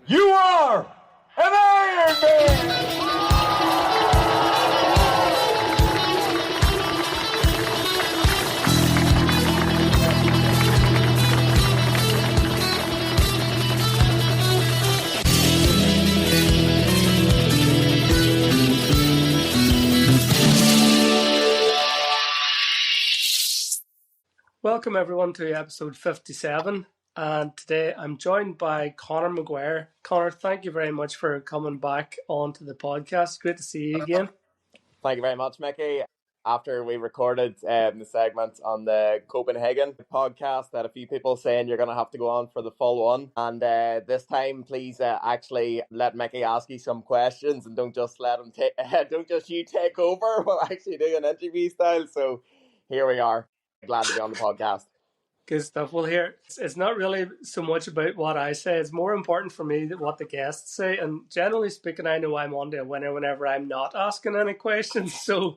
You are an Ironman! Welcome everyone to episode 57, and today I'm joined by Conor Maguire. Conor, thank you very much for coming back onto the podcast. Great to see you again. Thank you very much, Mickey. After we recorded the segment on the Copenhagen podcast, had a few people saying you're going to have to go on for the full one. And this time, please actually let Mickey ask you some questions and don't just let him don't just you take over. We'll actually do an interview style. So here we are. Glad to be on the podcast. Gustav, well, here, it's not really so much about what I say. It's more important for me that what the guests say. And generally speaking, I know I'm on to a winner whenever I'm not asking any questions. So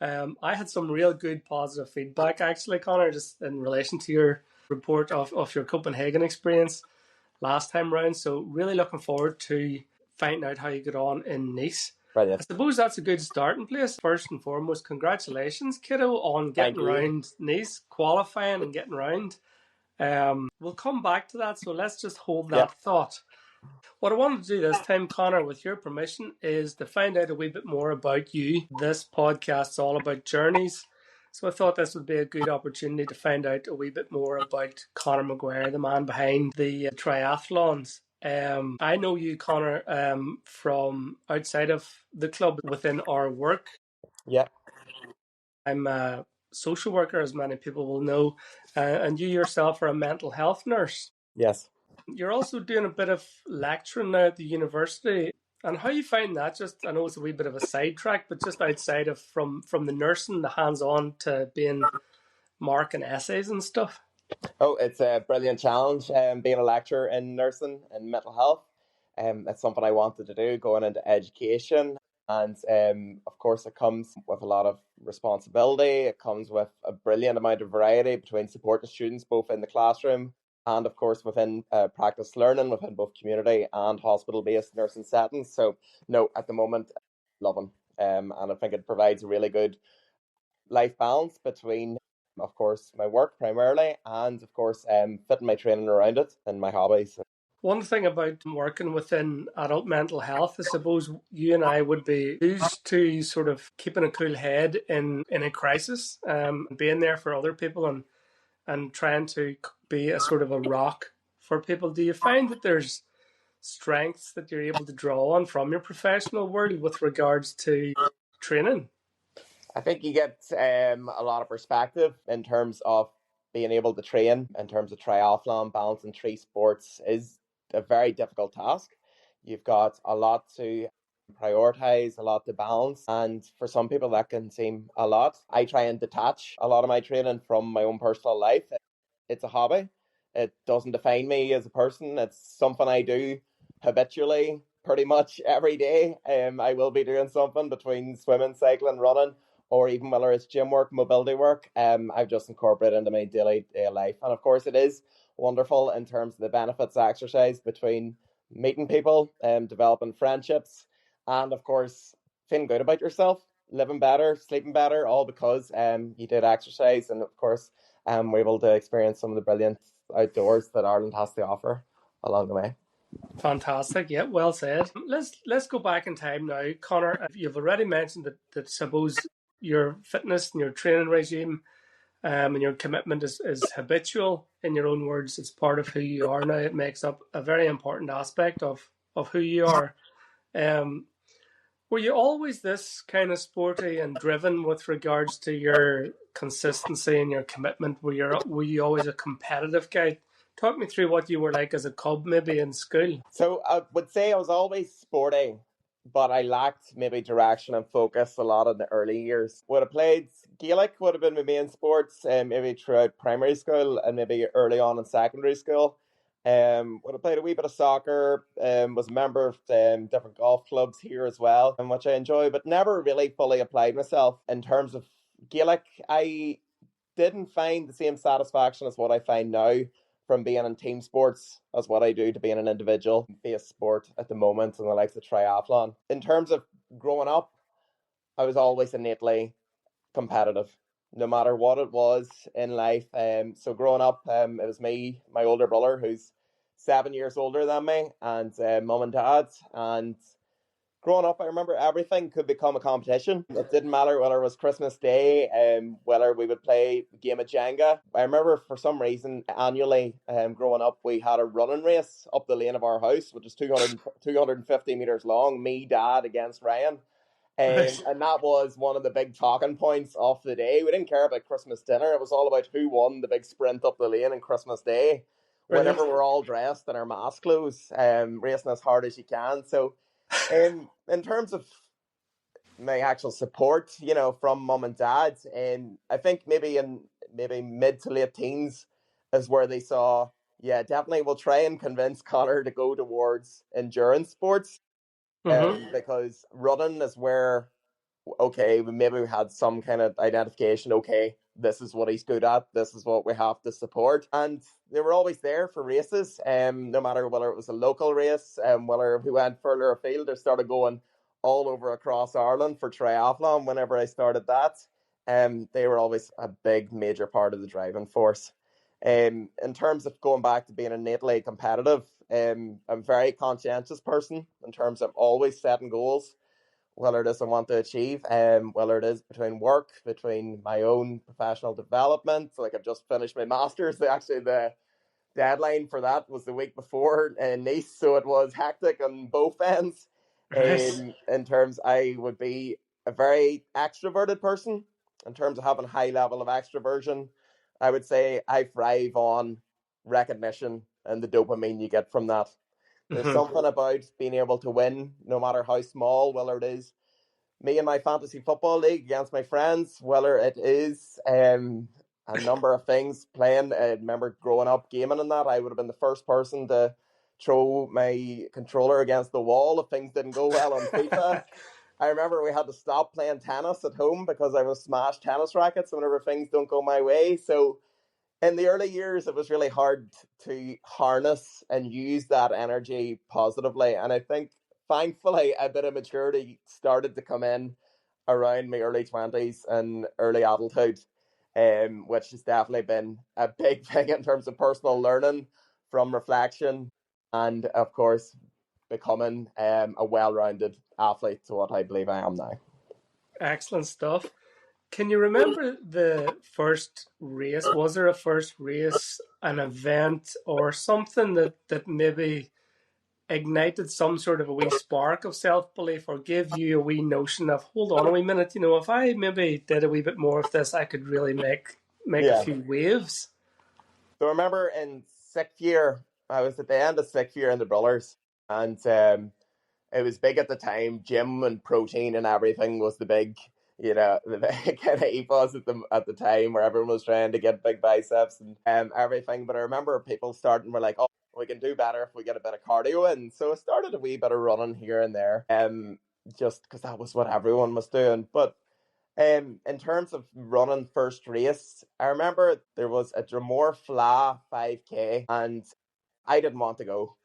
I had some real good positive feedback, actually, Conor, just in relation to your report of your Copenhagen experience last time round. So really looking forward to finding out how you get on in Nice. Brilliant. I suppose that's a good starting place. First and foremost, congratulations, kiddo, on getting round Nice, qualifying and getting round. We'll come back to that, so let's just hold that thought. What I wanted to do this time, Conor, with your permission, is to find out a wee bit more about you. This podcast's all about journeys, so I thought this would be a good opportunity to find out a wee bit more about Conor Maguire, the man behind the triathlons. I know you, Conor, from outside of the club within our work. Yeah. I'm a social worker, as many people will know, and you yourself are a mental health nurse. Yes. You're also doing a bit of lecturing now at the university. And how you find that? Just, I know it's a wee bit of a sidetrack, but just outside of from the nursing, the hands-on, to being marking essays and stuff. Oh, it's a brilliant challenge, being a lecturer in nursing and mental health. It's something I wanted to do, going into education. And of course, it comes with a lot of responsibility. It comes with a brilliant amount of variety between supporting students, both in the classroom and, of course, within practice learning, within both community and hospital-based nursing settings. So, no, at the moment, loving. And I think it provides a really good life balance between, of course, my work primarily and, of course, fitting my training around it and my hobbies. One thing about working within adult mental health, I suppose you and I would be used to sort of keeping a cool head in a crisis, being there for other people and trying to be a sort of a rock for people. Do you find that there's strengths that you're able to draw on from your professional world with regards to training? I think you get a lot of perspective in terms of being able to train. In terms of triathlon, balancing three sports is a very difficult task. You've got a lot to prioritize, a lot to balance, and for some people that can seem a lot. I try and detach a lot of my training from my own personal life. It's a hobby. It doesn't define me as a person. It's something I do habitually pretty much every day. I will be doing something between swimming, cycling, running, or even whether it's gym work, mobility work. I've just incorporated into my daily life. And of course, it is wonderful in terms of the benefits of exercise between meeting people, developing friendships, and of course, feeling good about yourself, living better, sleeping better, all because you did exercise. And of course, we're able to experience some of the brilliant outdoors that Ireland has to offer along the way. Fantastic. Yeah, well said. Let's go back in time now. Conor, you've already mentioned that suppose your fitness and your training regime and your commitment is habitual. In your own words, it's part of who you are now. It makes up a very important aspect of who you are. Were you always this kind of sporty and driven with regards to your consistency and your commitment? Were you always a competitive guy? Talk me through what you were like as a cub, maybe in school. So I would say I was always sporty, but I lacked maybe direction and focus a lot in the early years. Would have played Gaelic, would have been my main sports, maybe throughout primary school and maybe early on in secondary school. Would have played a wee bit of soccer, was a member of different golf clubs here as well, which I enjoy, but never really fully applied myself. In terms of Gaelic, I didn't find the same satisfaction as what I find now from being in team sports as what I do to being an individual based sport at the moment, and I like the triathlon. In terms of growing up, I was always innately competitive, no matter what it was in life. So growing up, it was me, my older brother, who's 7 years older than me, and mum and dad. And growing up, I remember everything could become a competition. It didn't matter whether it was Christmas Day, whether we would play a game of Jenga. I remember for some reason annually, growing up, we had a running race up the lane of our house, which is 250 meters long. Me, Dad against Ryan. Right. And that was one of the big talking points of the day. We didn't care about Christmas dinner. It was all about who won the big sprint up the lane on Christmas Day. Brilliant. Whenever we're all dressed in our mask clothes, racing as hard as you can. So in terms of my actual support, from mum and dad, and I think maybe mid to late teens is where they saw, yeah, definitely we'll try and convince Conor to go towards endurance sports. Because running is where, okay, maybe we had some kind of identification. Okay, this is what he's good at. This is what we have to support. And they were always there for races, no matter whether it was a local race, whether we went further afield or started going all over across Ireland for triathlon whenever I started that. They were always a big, major part of the driving force. In terms of going back to being innately competitive, I'm a very conscientious person in terms of always setting goals, whether it is I want to achieve, whether it is between work, between my own professional development. Like I've just finished my master's. Actually, the deadline for that was the week before in Nice, so it was hectic on both ends. Right. In terms, I would be a very extroverted person. In terms of having a high level of extroversion, I would say I thrive on recognition and the dopamine you get from that. There's something about being able to win, no matter how small, whether it is me and my fantasy football league against my friends, whether it is a number of things playing. I remember growing up gaming and that, I would have been the first person to throw my controller against the wall if things didn't go well on FIFA. I remember we had to stop playing tennis at home because I was smashed tennis rackets whenever things don't go my way. So in the early years, it was really hard to harness and use that energy positively. And I think, thankfully, a bit of maturity started to come in around my early 20s and early adulthood, which has definitely been a big thing in terms of personal learning from reflection and, of course, becoming a well-rounded athlete to what I believe I am now. Excellent stuff. Can you remember the first race? Was there a first race, an event, or something that maybe ignited some sort of a wee spark of self-belief or gave you a wee notion of, hold on a wee minute, if I maybe did a wee bit more of this, I could really make a few waves? So I remember in sixth year, I was at the end of sixth year in the Brothers, and it was big at the time. Gym and protein and everything was the big, the big kind of ethos at the time, where everyone was trying to get big biceps and everything. But I remember people were like, oh, we can do better if we get a bit of cardio in. So I started a wee bit of running here and there, just because that was what everyone was doing. But in terms of running first race, I remember there was a Dromore Fla 5K, and I didn't want to go.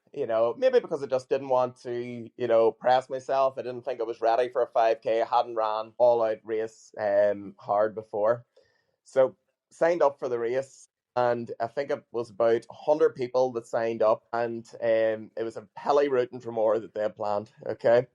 Maybe because I just didn't want to, press myself. I didn't think I was ready for a 5K. I hadn't ran all out race hard before. So signed up for the race, and I think it was about 100 people that signed up, and it was a hilly route in Dromore that they had planned, okay?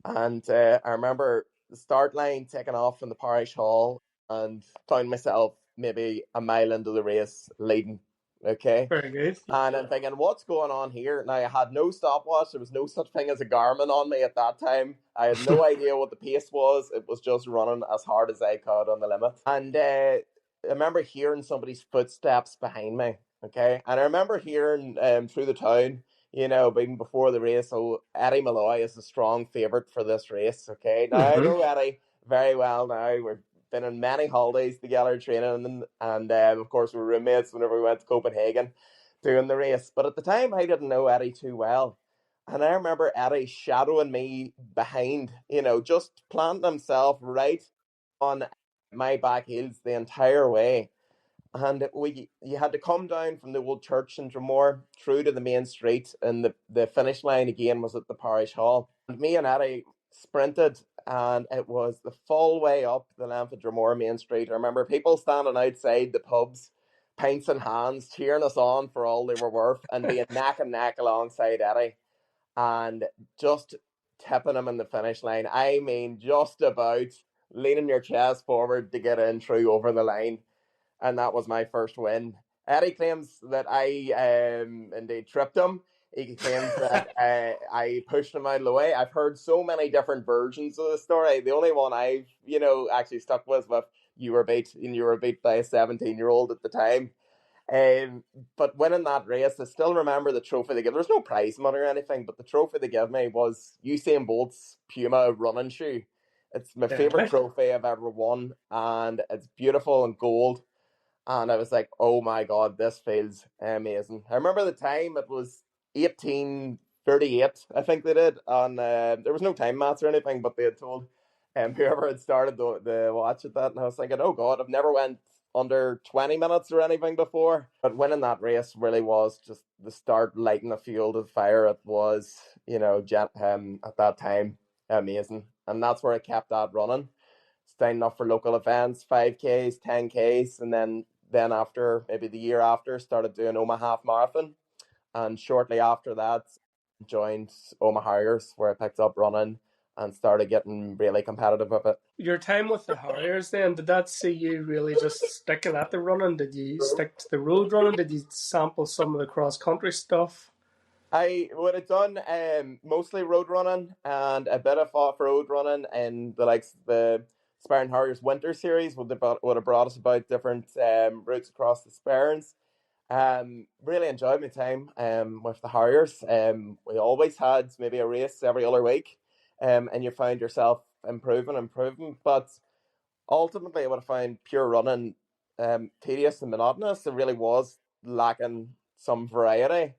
And I remember the start line taking off from the parish hall and found myself maybe a mile into the race leading, okay? Very good. And I'm thinking, what's going on here? Now, I had no stopwatch. There was no such thing as a Garmin on me at that time. I had no idea what the pace was. It was just running as hard as I could on the limit. And I remember hearing somebody's footsteps behind me, okay? And I remember hearing through the town, being before the race, Eddie Malloy is a strong favourite for this race, okay? Now, I know Eddie very well now. We've been on many holidays together training, and of course we were roommates whenever we went to Copenhagen doing the race. But at the time, I didn't know Eddie too well. And I remember Eddie shadowing me behind, just planting himself right on my back heels the entire way. and you had to come down from the old church in Dromore through to the main street, and the finish line again was at the parish hall. And me and Eddie sprinted, and it was the full way up the length of Dromore Main Street. I remember people standing outside the pubs, pints in hands, cheering us on for all they were worth, and being neck and neck alongside Eddie, and just tipping him in the finish line. I mean, just about leaning your chest forward to get in through over the line. And that was my first win. Eddie claims that I indeed tripped him. He claims that I pushed him out of the way. I've heard so many different versions of the story. The only one I've, actually stuck with you were beat by a 17-year-old at the time. But winning that race, I still remember the trophy they gave. There was no prize money or anything, but the trophy they gave me was Usain Bolt's Puma running shoe. It's my favorite trophy I've ever won, and it's beautiful and gold. And I was like, oh my God, this feels amazing. I remember the time, it was 18:38, I think they did. And there was no time mats or anything, but they had told whoever had started the watch at that. And I was thinking, oh God, I've never went under 20 minutes or anything before. But winning that race really was just the start, lighting a fuel to the fire. It was, at that time, amazing. And that's where I kept that running. Signing up for local events, 5Ks, 10Ks, and then after, maybe the year after, started doing Omaha Half Marathon. And shortly after that, joined Omaha Harriers, where I picked up running and started getting really competitive with it. Your time with the Harriers then, did that see you really just sticking at the running? Did you stick to the road running? Did you sample some of the cross-country stuff? I would have done mostly road running and a bit of off-road running, and the Sparran Harriers Winter Series would have brought us about different routes across the Sparrans. Really enjoyed my time with the Harriers. We always had maybe a race every other week, and you found yourself improving. But ultimately, I would have found pure running tedious and monotonous. It really was lacking some variety.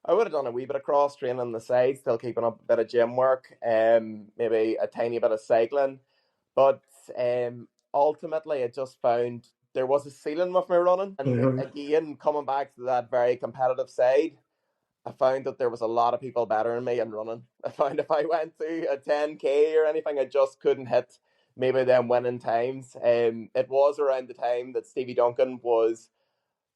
I would have done a wee bit of cross training on the side, still keeping up a bit of gym work, maybe a tiny bit of cycling. But ultimately, I just found there was a ceiling with my running. And again, coming back to that very competitive side, I found that there was a lot of people better than me in running. I found if I went to a 10K or anything, I just couldn't hit maybe them winning times. It was around the time that Stevie Duncan was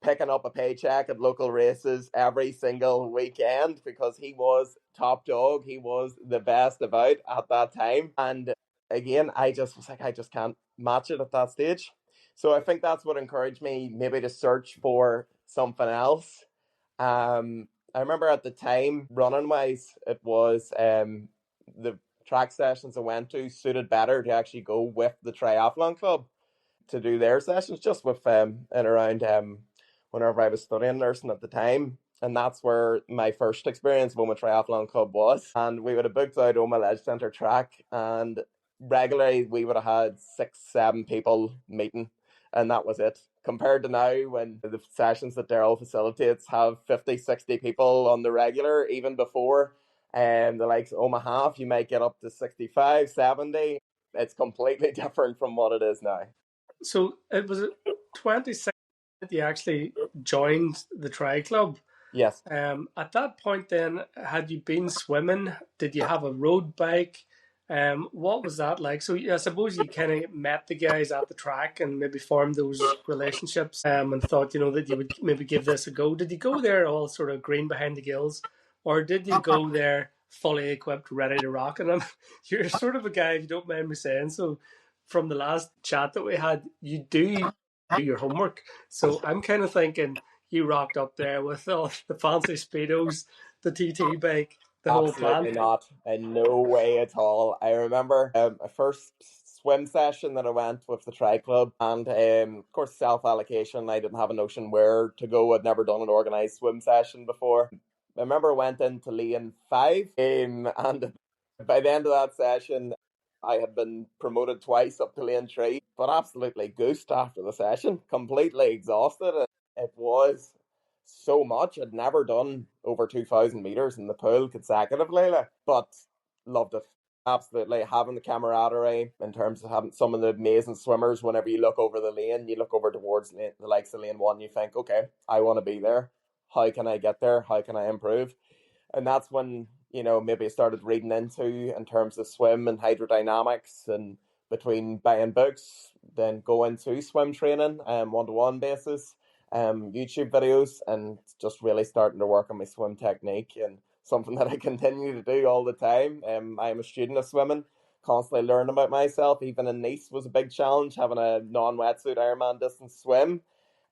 picking up a paycheck at local races every single weekend because he was top dog. He was the best about at that time. And again, I just was like, I just can't match it at that stage. So I think that's what encouraged me maybe to search for something else. I remember at the time, running wise, it was the track sessions I went to suited better to actually go with the triathlon club to do their sessions, just with and around whenever I was studying nursing at the time. And that's where my first experience with a triathlon club was. And we would have booked out Oma Ledge Centre track, and regularly we would have had 6-7 people meeting, and that was it. Compared to now, when the sessions that Daryl facilitates have 50-60 people on the regular, even before the likes of Omaha, you might get up to 65-70. It's completely different from what it is now. So it was 26 that you actually joined the tri club. Yes. At that point then, had you been swimming? Did you have a road bike? What was that like? So I suppose you kind of met the guys at the track and maybe formed those relationships and thought, that you would maybe give this a go. Did you go there all sort of green behind the gills, or did you go there fully equipped, ready to rock? And you're sort of a guy, if you don't mind me saying so, from the last chat that we had, you do your homework. So I'm kind of thinking you rocked up there with all the fancy Speedos, the TT bike, the whole plan. Absolutely not. In no way at all. I remember my first swim session that I went with the tri club, and of course self-allocation. I didn't have a notion where to go. I'd never done an organised swim session before. I remember I went into lane 5, and by the end of that session, I had been promoted twice up to lane 3, but absolutely goosed after the session, completely exhausted. It was so much. I'd never done over 2,000 meters in the pool consecutively, but loved it. Absolutely. Having the camaraderie in terms of having some of the amazing swimmers, whenever you look over the lane, you look over towards the likes of lane one, you think, okay, I want to be there. How can I get there? How can I improve? And that's when, maybe I started reading into in terms of swim and hydrodynamics, and between buying books, then go into swim training one-to-one basis, YouTube videos, and just really starting to work on my swim technique, and something that I continue to do all the time. I'm a student of swimming, constantly learning about myself. Even in Nice was a big challenge, having a non-wetsuit Ironman distance swim.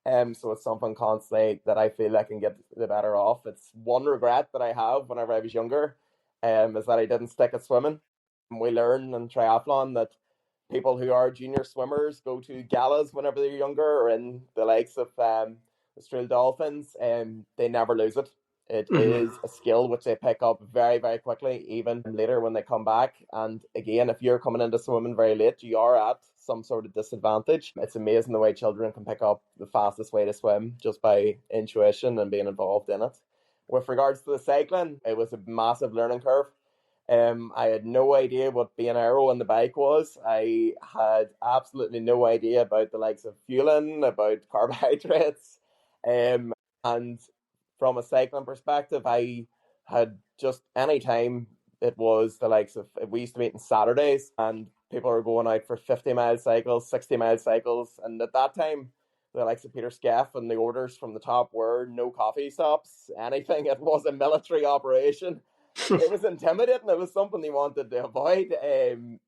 So it's something constantly that I feel I can get the better off. It's one regret that I have whenever I was younger, is that I didn't stick at swimming. We learn in triathlon that people who are junior swimmers go to galas whenever they're younger, or in the likes of the Australian Dolphins, and they never lose it. It is a skill which they pick up very, very quickly, even later when they come back. And again, if you're coming into swimming very late, you are at some sort of disadvantage. It's amazing the way children can pick up the fastest way to swim just by intuition and being involved in it. With regards to the cycling, it was a massive learning curve. I had no idea what being aero on the bike was. I had absolutely no idea about the likes of fueling, about carbohydrates, and from a cycling perspective, I had just any time it was the likes of, we used to meet on Saturdays, and people were going out for 50-mile cycles, 60-mile cycles, and at that time, the likes of Peter Scaff and the orders from the top were no coffee stops, anything. It was a military operation. It was intimidating. It was something they wanted to avoid.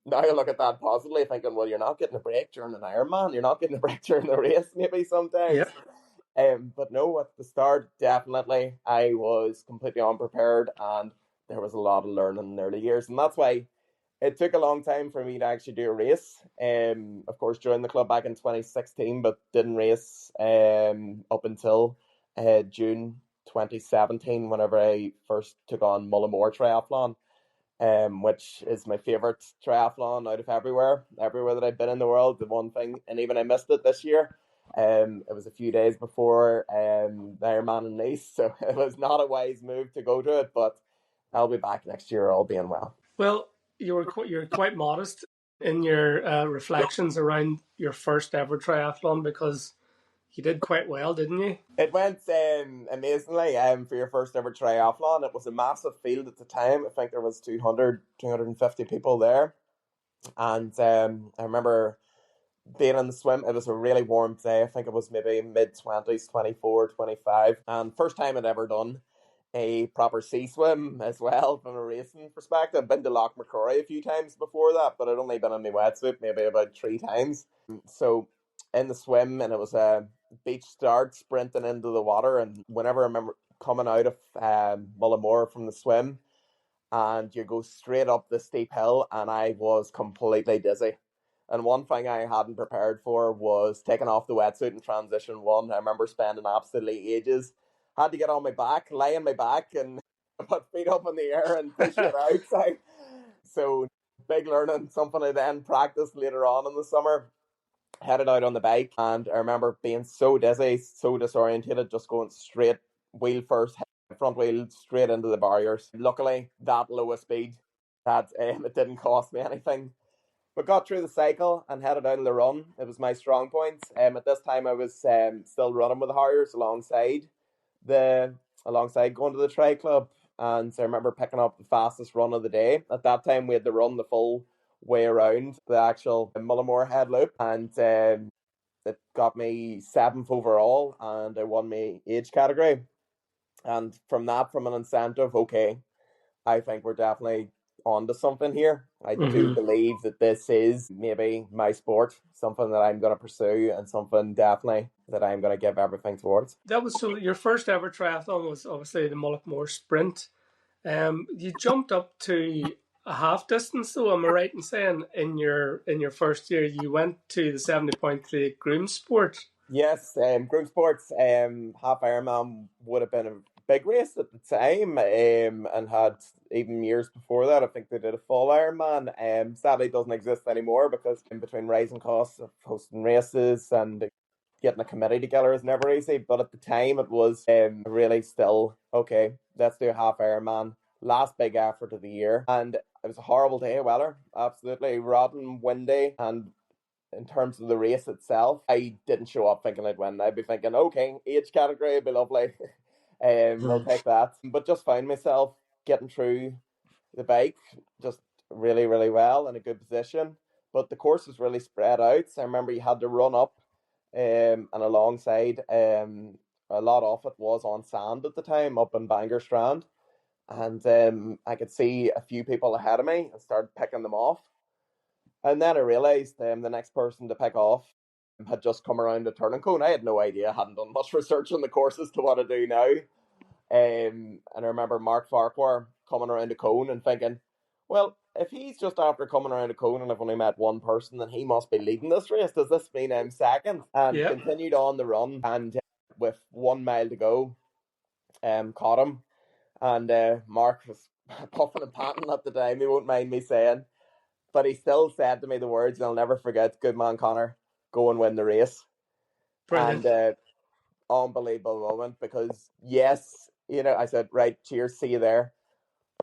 Now I look at that positively, thinking, well, you're not getting a break during an Ironman. You're not getting a break during the race, maybe sometimes. Yeah. But no, at the start, definitely, I was completely unprepared, and there was a lot of learning in the early years. And that's why it took a long time for me to actually do a race. Of course, joined the club back in 2016, but didn't race up until June 2017, whenever I first took on Mullimore Triathlon, which is my favourite triathlon out of everywhere that I've been in the world. The one thing, and even I missed it this year. It was a few days before the Ironman in Nice, so it was not a wise move to go to it, but I'll be back next year, all being well. Well, you're quite modest in your reflections around your first ever triathlon, because you did quite well, didn't you? It went amazingly. For your first ever triathlon, it was a massive field at the time. I think there was 250 people there, and I remember being in the swim. It was a really warm day. I think it was maybe mid-20s, 24, 25. And first time I'd ever done a proper sea swim as well from a racing perspective. I've been to Loch McCrory a few times before that, but I'd only been in my wetsuit maybe about 3 times. So in the swim, and it was a beach start, sprinting into the water. And whenever I remember coming out of Mullimore from the swim, and you go straight up the steep hill, and I was completely dizzy. And one thing I hadn't prepared for was taking off the wetsuit in transition one. I remember spending absolutely ages. Had to get on my back, lay on my back, and put feet up in the air and push it outside. So big learning, something I then practiced later on in the summer. Headed out on the bike, and I remember being so dizzy, so disorientated, just going straight wheel first, front wheel straight into the barriers. Luckily, that low a speed that it didn't cost me anything. But got through the cycle and headed out on the run. It was my strong point. At this time, I was still running with the Harriers alongside going to the tri club, and I remember picking up the fastest run of the day. At that time, we had to run the full way around the actual Mullimore head loop, and it got me 7th overall, and I won my age category. And from an incentive, okay, I think we're definitely onto something here. I do believe that this is maybe my sport, something that I'm going to pursue, and something definitely that I'm going to give everything towards. That was, so your first ever triathlon was obviously the Mullimore Sprint. You jumped up to a half distance, though. Am I right in saying in your first year you went to the 70.3 Groom Sport? Yes, Groom Sports half Ironman would have been a big race at the time, and had even years before that. I think they did a full Ironman. Sadly, it doesn't exist anymore, because in between rising costs of hosting races and getting a committee together is never easy. But at the time, it was really still okay. Let's do a half Ironman. last big effort of the year, and it was a horrible day of weather, absolutely rotten, windy, and in terms of the race itself, I didn't show up thinking I'd win. I'd be thinking, okay, age category would be lovely. I'll take that. But just found myself getting through the bike just really, really well in a good position. But the course was really spread out. So I remember you had to run up and alongside. A lot of it was on sand at the time, up in Bangor Strand. And I could see a few people ahead of me and started picking them off. And then I realised the next person to pick off had just come around the turning cone. I had no idea, I hadn't done much research on the courses to what I do now. And I remember Mark Farquhar coming around the cone and thinking, well, if he's just after coming around the cone and I've only met one person, then he must be leading this race. Does this mean I'm second? And continued on the run, and with 1 mile to go, caught him. And Mark was puffing and panting at the time, he won't mind me saying. But he still said to me the words, and I'll never forget, good man, Conor, go and win the race. Brilliant. And unbelievable moment, because yes, I said, right, cheers, see you there.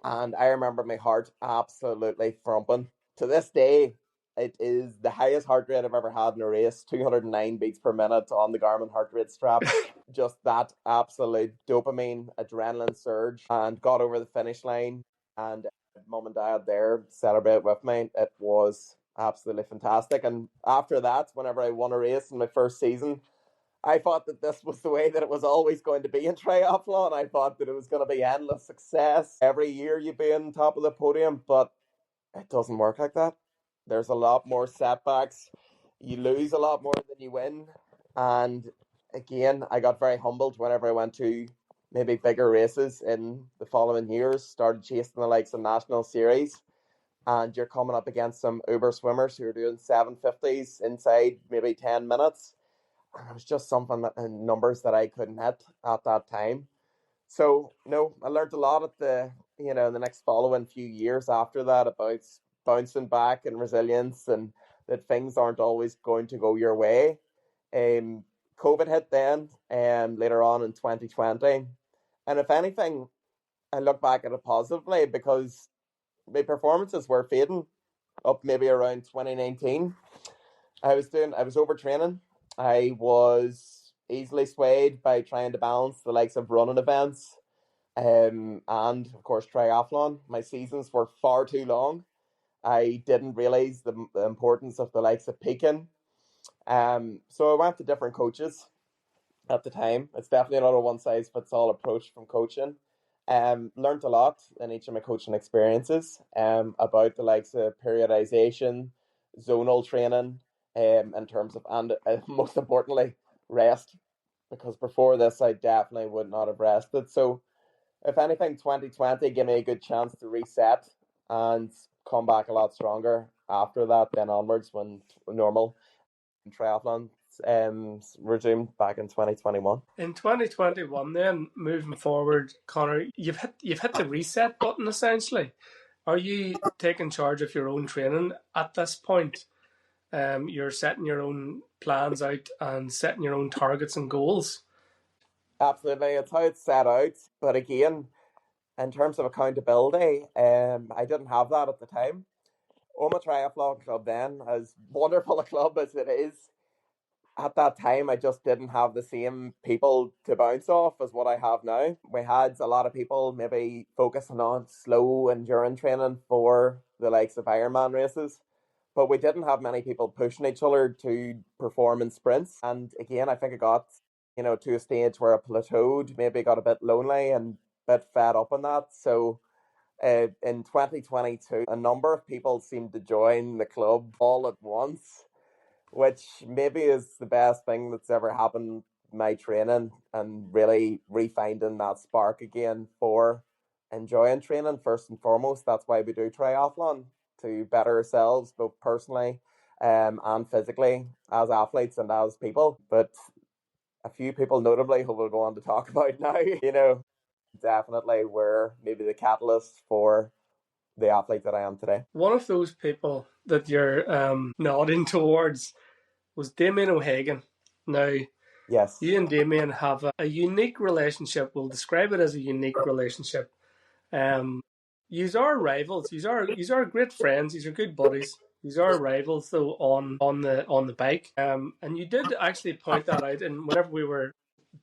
And I remember my heart absolutely thumping. To this day, it is the highest heart rate I've ever had in a race, 209 beats per minute on the Garmin heart rate strap. Just that absolute dopamine, adrenaline surge, and got over the finish line. And mum and dad there celebrate with me. It was absolutely fantastic. And after that, whenever I won a race in my first season, I thought that this was the way that it was always going to be in triathlon. I thought that it was going to be endless success. Every year you'd be on top of the podium, but it doesn't work like that. There's a lot more setbacks. You lose a lot more than you win. And again, I got very humbled whenever I went to maybe bigger races in the following years, started chasing the likes of National Series, and you're coming up against some uber swimmers who are doing 750s inside maybe 10 minutes. And it was just something in numbers that I couldn't hit at that time. So, no, I learned a lot at the next following few years after that about bouncing back and resilience, and that things aren't always going to go your way. COVID hit then, later on in 2020. And if anything, I look back at it positively, because my performances were fading up maybe around 2019. I was overtraining. I was easily swayed by trying to balance the likes of running events and of course triathlon. My seasons were far too long. I didn't realise the importance of the likes of peaking. So I went to different coaches at the time. It's definitely not a one-size-fits-all approach from coaching. Learned a lot in each of my coaching experiences about the likes of periodization, zonal training, in terms of, and most importantly, rest, because before this I definitely would not have rested. So if anything, 2020 gave me a good chance to reset and come back a lot stronger after that, then onwards, when normal triathlon resumed back in 2021. In 2021, then moving forward, Conor, you've hit the reset button essentially. Are you taking charge of your own training at this point? You're setting your own plans out and setting your own targets and goals. Absolutely, it's how it's set out. But again, in terms of accountability, I didn't have that at the time. Oma Triathlon Club then, as wonderful a club as it is, at that time I just didn't have the same people to bounce off as what I have now. We had a lot of people maybe focusing on slow endurance training for the likes of Ironman races, but we didn't have many people pushing each other to perform in sprints. And again, I think it got to a stage where I plateaued, maybe got a bit lonely and a bit fed up on that. So in 2022, a number of people seemed to join the club all at once, which maybe is the best thing that's ever happened in my training, and really refinding that spark again for enjoying training first and foremost. That's why we do triathlon, to better ourselves both personally and physically as athletes and as people. But a few people notably who we'll go on to talk about now, definitely were maybe the catalyst for the athlete that I am today. One of those people that you're nodding towards was Damien O'Hagan. Now, yes, you and Damien have a unique relationship. We'll describe it as a unique relationship. Yous are rivals. Yous are great friends. Yous are good buddies. Yous are rivals though on the bike. And you did actually point that out. And whenever we were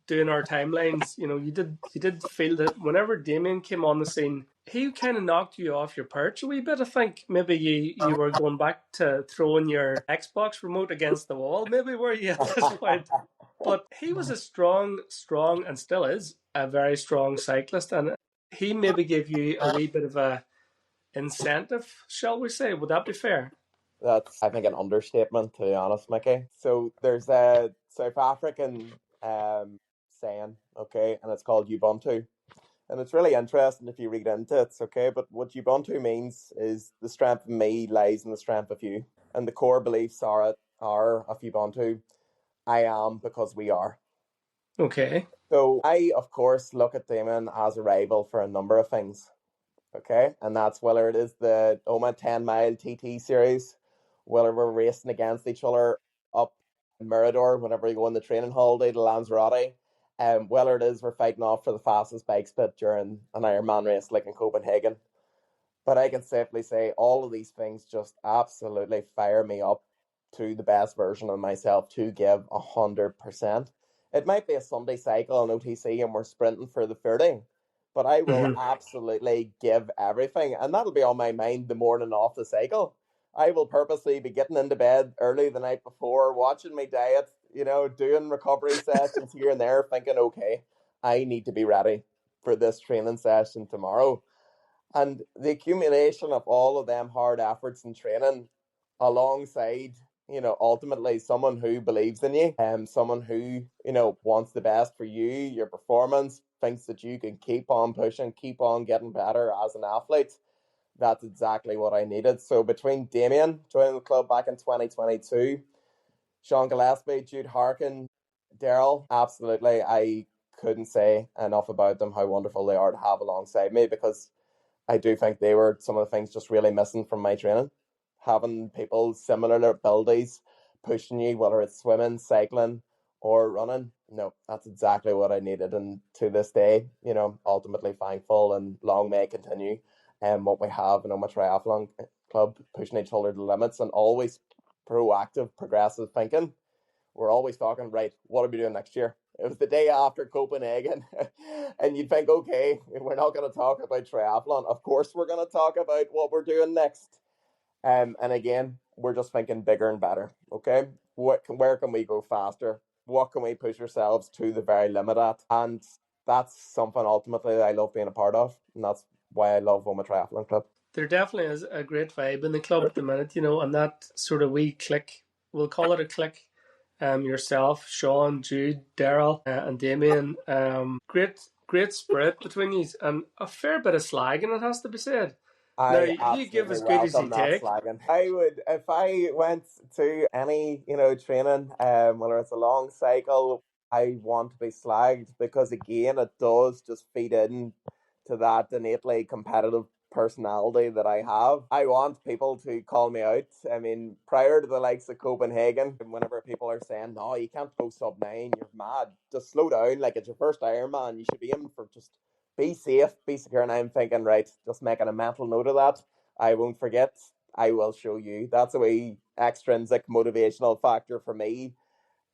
doing our timelines, you did feel that whenever Damien came on the scene, he kind of knocked you off your perch a wee bit. I think maybe you were going back to throwing your Xbox remote against the wall. Maybe were you at this point? But he was a strong, and still is a very strong cyclist, and he maybe gave you a wee bit of a incentive, shall we say? Would that be fair? That's, I think, an understatement, to be honest, Mickey. So there's a South African saying, okay, and it's called Ubuntu. And it's really interesting if you read into it, okay? But what Ubuntu means is the strength of me lies in the strength of you. And the core beliefs are of Ubuntu, I am because we are. Okay. So I, of course, look at Damon as a rival for a number of things, okay? And that's whether it is the OMA 10-mile TT series, whether we're racing against each other up in Mirador whenever we go on the training holiday to Lanzarote, whether it is we're fighting off for the fastest bike split during an Ironman race like in Copenhagen. But I can safely say all of these things just absolutely fire me up to the best version of myself to give 100%. It might be a Sunday cycle on OTC and we're sprinting for the 30, but I will absolutely give everything. And that'll be on my mind the morning off the cycle. I will purposely be getting into bed early the night before, watching my diet, doing recovery sessions here and there, thinking, okay, I need to be ready for this training session tomorrow. And the accumulation of all of them hard efforts and training alongside, ultimately someone who believes in you, someone who, wants the best for you, your performance, thinks that you can keep on pushing, keep on getting better as an athlete. That's exactly what I needed. So between Damien joining the club back in 2022, Sean Gillespie, Jude Harkin, Daryl, absolutely, I couldn't say enough about them, how wonderful they are to have alongside me, because I do think they were some of the things just really missing from my training. Having people similar abilities pushing you, whether it's swimming, cycling, or running. No, that's exactly what I needed. And to this day, ultimately thankful and long may it continue. And what we have in my triathlon club, pushing each other to the limits and always proactive, progressive thinking. We're always talking, right, what are we doing next year? It was the day after Copenhagen, and you'd think, okay, we're not going to talk about triathlon. Of course, we're going to talk about what we're doing next. And again, we're just thinking bigger and better, okay? Where can we go faster? What can we push ourselves to the very limit at? And that's something ultimately that I love being a part of, and that's why I love Woma Triathlon Club. There definitely is a great vibe in the club at the minute, and that sort of wee click, we'll call it a click. Yourself, Sean, Jude, Daryl, and Damien. Great spirit between you, and a fair bit of slagging, it has to be said. I Now, you give as good as you take. Slagging. I would, if I went to any, training, whether it's a long cycle, I want to be slagged, because again, it does just feed in to that innately competitive personality that I have. I want people to call me out. I mean, prior to the likes of Copenhagen, whenever people are saying, no, you can't go sub 9, you're mad, just slow down, like it's your first Ironman, you should be aiming for just be safe, be secure. And I'm thinking, right, just making a mental note of that. I won't forget. I will show you. That's a wee extrinsic motivational factor for me.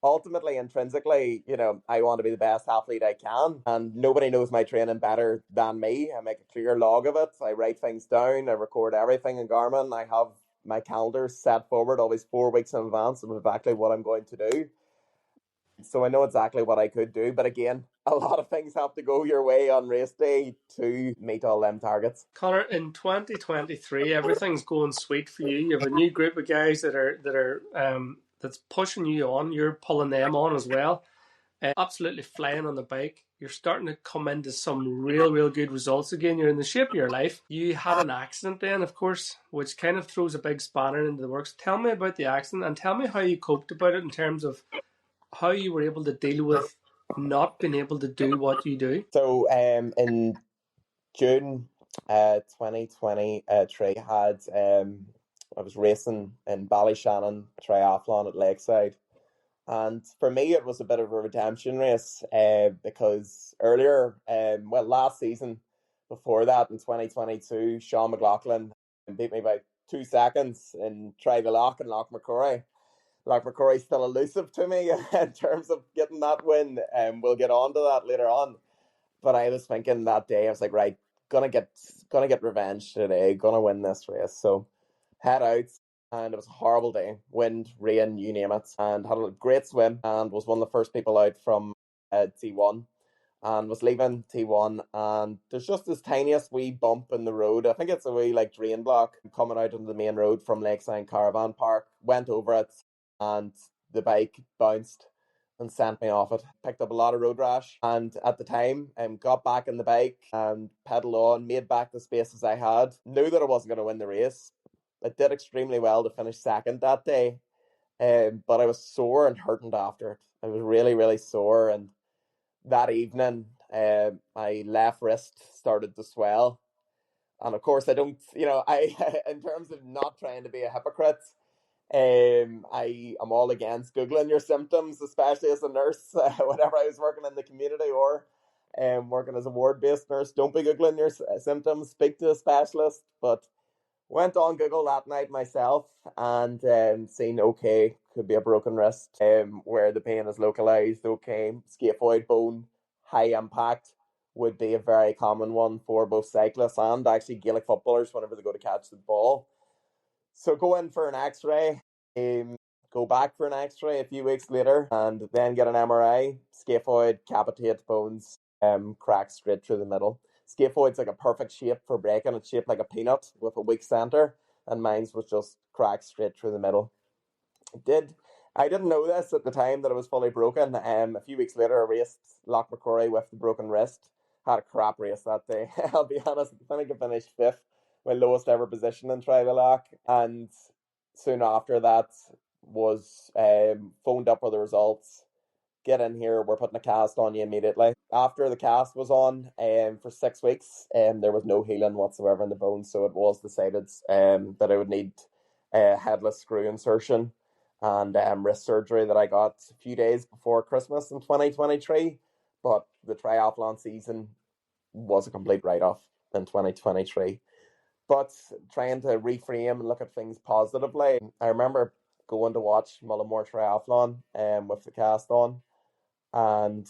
Ultimately, intrinsically, I want to be the best athlete I can, and nobody knows my training better than me. I make a clear log of it. I write things down. I record everything in Garmin. I have my calendar set forward always 4 weeks in advance of exactly what I'm going to do. So I know exactly what I could do. But again, a lot of things have to go your way on race day to meet all them targets. Conor, in 2023, everything's going sweet for you. You have a new group of guys that's pushing you on. You're pulling them on as well. Absolutely flying on the bike. You're starting to come into some real good results again. You're in the shape of your life. You had an accident then, of course, which kind of throws a big spanner into the works. Tell me about the accident and tell me how you coped about it in terms of how you were able to deal with not being able to do what you do. So in June 2023, I was racing in Ballyshannon triathlon at Lakeside. And for me, it was a bit of a redemption race because earlier, last season, before that in 2022, Sean McLaughlin beat me by 2 seconds in Try the Loch and Loch McCrory. Loch McCrory's still elusive to me in terms of getting that win, and we'll get on to that later on. But I was thinking that day, I was like, right, gonna get revenge today, gonna win this race. So head out, and it was a horrible day, wind, rain, you name it, and had a great swim, and was one of the first people out from T1, and was leaving T1, and there's just this tiniest wee bump in the road. I think it's a wee like drain block coming out on the main road from Lakeside Caravan Park. Went over it, and the bike bounced and sent me off it. Picked up a lot of road rash, and at the time got back in the bike and pedalled on, made back the spaces I had. Knew that I wasn't going to win the race. I did extremely well to finish second that day, but I was sore and hurting after it. I was really, really sore, and that evening my left wrist started to swell. And of course, I don't, I in terms of not trying to be a hypocrite, I am all against Googling your symptoms, especially as a nurse. Whenever I was working in the community or working as a ward-based nurse, don't be Googling your symptoms, speak to a specialist. But went on Google that night myself and seen, okay, could be a broken wrist where the pain is localized, okay. Scaphoid bone, high impact would be a very common one for both cyclists and actually Gaelic footballers whenever they go to catch the ball. So go in for an x-ray, go back for an x-ray a few weeks later, and then get an MRI. Scaphoid, capitate bones, cracked straight through the middle. Scaphoid's like a perfect shape for breaking. It's shaped like a peanut with a weak centre, and mine's was just cracked straight through the middle. I didn't know this at the time that it was fully broken. A few weeks later, I raced Loch McCrory with the broken wrist. Had a crap race that day. I'll be honest, I think I finished fifth, my lowest ever position in Try the Loch. And soon after that was phoned up with the results. Get in here, we're putting a cast on you immediately. After the cast was on for 6 weeks, there was no healing whatsoever in the bones, so it was decided that I would need a headless screw insertion and wrist surgery that I got a few days before Christmas in 2023. But the triathlon season was a complete write-off in 2023. But trying to reframe and look at things positively, I remember going to watch Mullinmore Triathlon with the cast on, and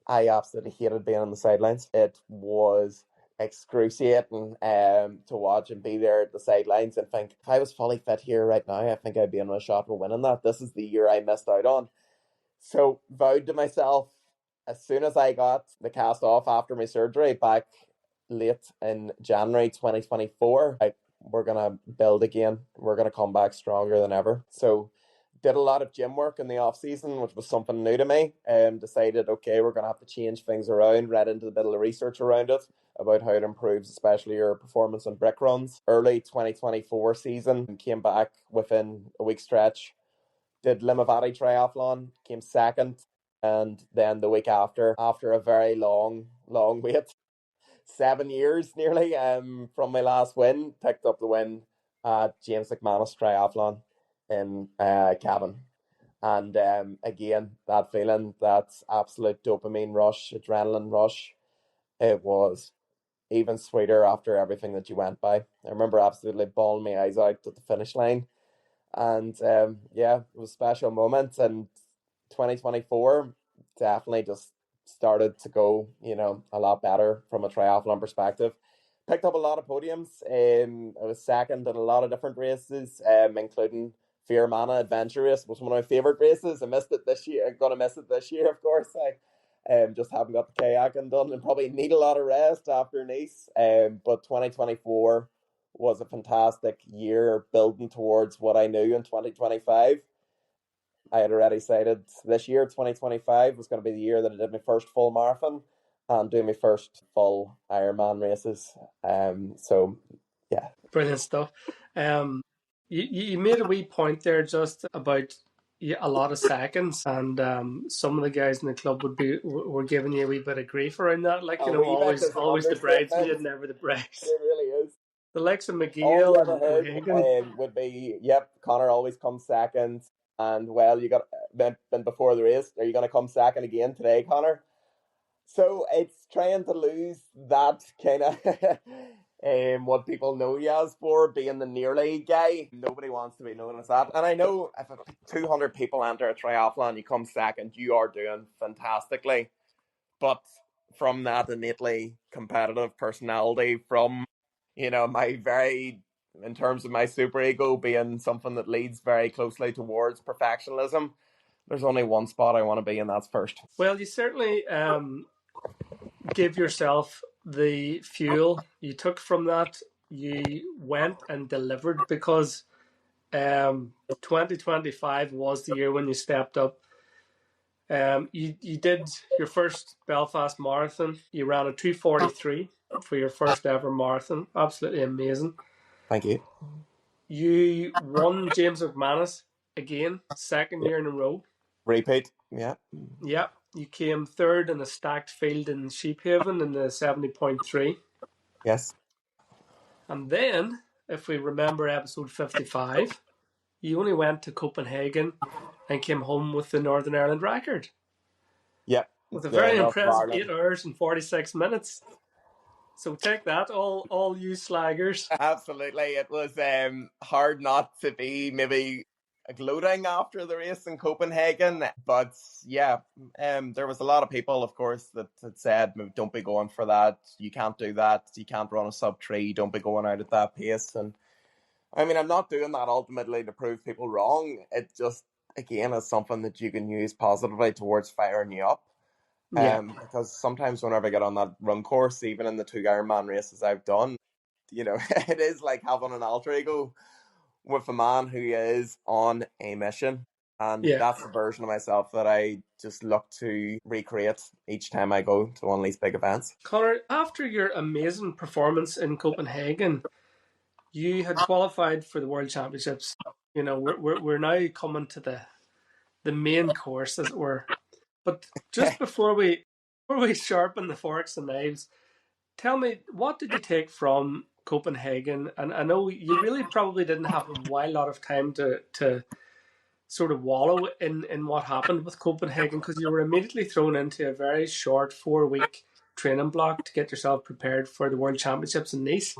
I absolutely hated being on the sidelines. It was excruciating to watch and be there at the sidelines and think, if I was fully fit here right now, I think I'd be in a shot for winning that. This is the year I missed out on. So vowed to myself, as soon as I got the cast off after my surgery back late in January 2024, we're going to build again. We're going to come back stronger than ever. So did a lot of gym work in the off season, which was something new to me, and decided, okay, we're going to have to change things around, read into a bit of the research around it, about how it improves, especially your performance on brick runs. Early 2024 season, came back within a week stretch, did Limavady Triathlon, came second, and then the week after a very long wait, 7 years nearly from my last win, picked up the win at James McManus Triathlon in Cavan. And again, that feeling, that absolute dopamine rush, adrenaline rush, it was even sweeter after everything that you went by. I remember absolutely bawling my eyes out at the finish line. And yeah, it was a special moment. And 2024 definitely just started to go, a lot better from a triathlon perspective. Picked up a lot of podiums. I was second in a lot of different races, including Fearmana Adventure Race, was one of my favourite races. I missed it this year. I'm going to miss it this year, of course. I just haven't got the kayaking done and probably need a lot of rest after Nice. But 2024 was a fantastic year building towards what I knew in 2025. I had already decided this year, 2025, was going to be the year that I did my first full marathon and do my first full Ironman races. So, yeah. Brilliant stuff. You made a wee point there just about a lot of seconds, and some of the guys in the club were giving you a wee bit of grief around that. Like, always the bridesmaid, never the bride. It really is. The likes of All McGill you ever and heard Hagan. would be, yep, Conor always comes second. And, well, you got been before the race. Are you going to come second again today, Conor? So it's trying to lose that kind of what people know you as for being the nearly guy. Nobody wants to be known as that. And I know if 200 people enter a triathlon, you come second, you are doing fantastically. But from that innately competitive personality, from, in terms of my super ego being something that leads very closely towards perfectionism, there's only one spot I want to be, and that's first. Well, you certainly give yourself the fuel you took from that. You went and delivered, because 2025 was the year when you stepped up. You did your first Belfast Marathon. You ran a 2:43 for your first ever marathon. Absolutely amazing. Thank you. You won James McManus again, second year in a row. Repeat, yeah. Yeah, you came third in a stacked field in Sheephaven in the 70.3. Yes. And then, if we remember episode 55, you only went to Copenhagen and came home with the Northern Ireland record. Yep. With a very impressive 8 hours and 46 minutes. So take that, all you slaggers. Absolutely. It was hard not to be maybe gloating after the race in Copenhagen. But yeah, there was a lot of people, of course, that had said, don't be going for that. You can't do that. You can't run a sub-3. Don't be going out at that pace. And I mean, I'm not doing that ultimately to prove people wrong. It just, again, is something that you can use positively towards firing you up. Yeah. Because sometimes whenever I get on that run course, even in the 2 Ironman races I've done, it is like having an alter ego with a man who is on a mission. And that's the version of myself that I just look to recreate each time I go to one of these big events. Conor, after your amazing performance in Copenhagen, you had qualified for the World Championships. We're now coming to the main course, as it were. But just before we sharpen the forks and knives, tell me, what did you take from Copenhagen? And I know you really probably didn't have a wild lot of time to sort of wallow in what happened with Copenhagen, because you were immediately thrown into a very short 4-week training block to get yourself prepared for the World Championships in Nice.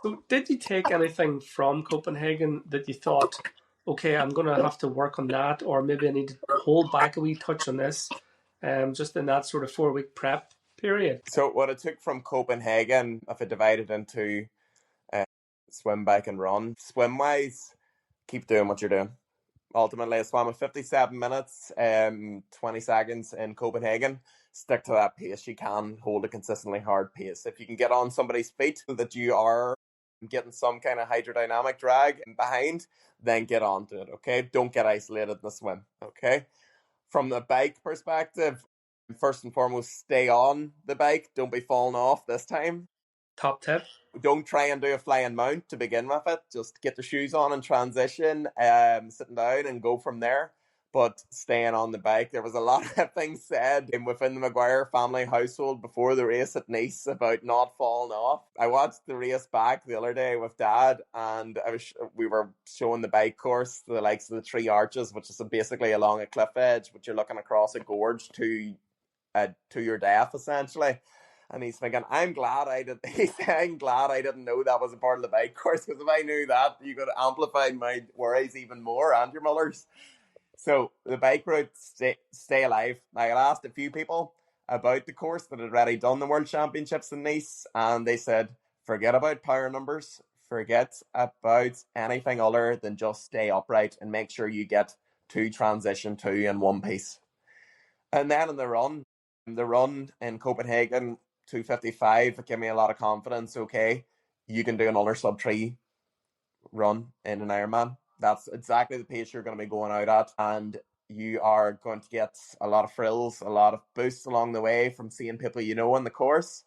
So did you take anything from Copenhagen that you thought, okay, I'm going to have to work on that, or maybe I need to hold back a wee touch on this, just in that sort of 4-week prep period? So what I took from Copenhagen, if I divided into swim, bike and run, swim-wise, keep doing what you're doing. Ultimately, I swam at 57 minutes, 20 seconds in Copenhagen. Stick to that pace. You can hold a consistently hard pace. If you can get on somebody's feet that you are getting some kind of hydrodynamic drag behind, then get on to it, okay? Don't get isolated in the swim, okay? From the bike perspective, first and foremost, stay on the bike. Don't be falling off this time. Top tip. Don't try and do a flying mount to begin with it. Just get the shoes on and transition, sitting down and go from there. But staying on the bike, there was a lot of things said within the Maguire family household before the race at Nice about not falling off. I watched the race back the other day with Dad, and we were showing the bike course, the likes of the 3 arches, which is basically along a cliff edge, but you're looking across a gorge to your death, essentially. And he's thinking, I'm glad I didn't know that was a part of the bike course, because if I knew that, you could amplify my worries even more, and your Muller's. So the bike route, stay alive. I had asked a few people about the course that had already done the World Championships in Nice, and they said, forget about power numbers, forget about anything other than just stay upright and make sure you get to transition 2 in one piece. And then in the run in Copenhagen, 2:55, it gave me a lot of confidence. Okay, you can do another sub-3 run in an Ironman. That's exactly the pace you're going to be going out at, and you are going to get a lot of frills, a lot of boosts along the way from seeing people you know on the course.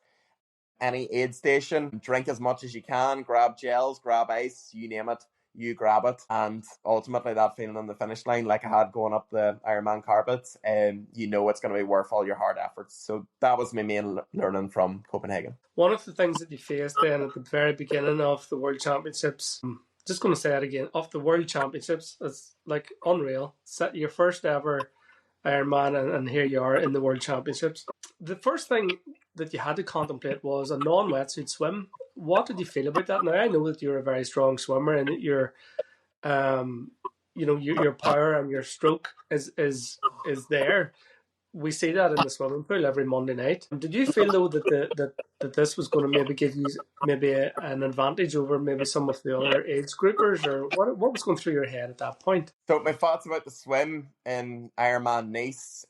Any aid station, drink as much as you can, grab gels, grab ice, you name it, you grab it. And ultimately that feeling on the finish line, like I had going up the Ironman carpets, you know it's going to be worth all your hard efforts. So that was my main learning from Copenhagen. One of the things that you faced then at the very beginning of the World Championships, just going to say it again, of the World Championships, is like unreal. Set your first ever Ironman, and here you are in the World Championships. The first thing that you had to contemplate was a non-wetsuit swim. What did you feel about that? Now I know that you're a very strong swimmer and that your power and your stroke is there. We see that in the swimming pool every Monday night. Did you feel though that this was going to maybe give you an advantage over maybe some of the other age groupers, or what was going through your head at that point? So my thoughts about the swim in Ironman Nice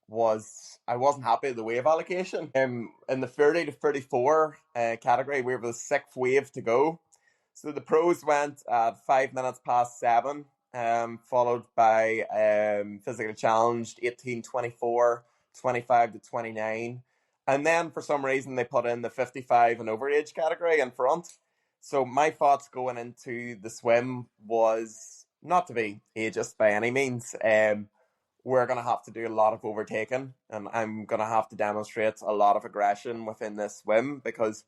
was I wasn't happy with the wave allocation. In the 30 to 34 category, we were the sixth wave to go. So the pros went at 5 minutes past 7. Followed by physically challenged 18, 24, 25 to 29. And then for some reason they put in the 55 and over age category in front. So my thoughts going into the swim was not to be ageist by any means. We're going to have to do a lot of overtaking, and I'm going to have to demonstrate a lot of aggression within this swim, because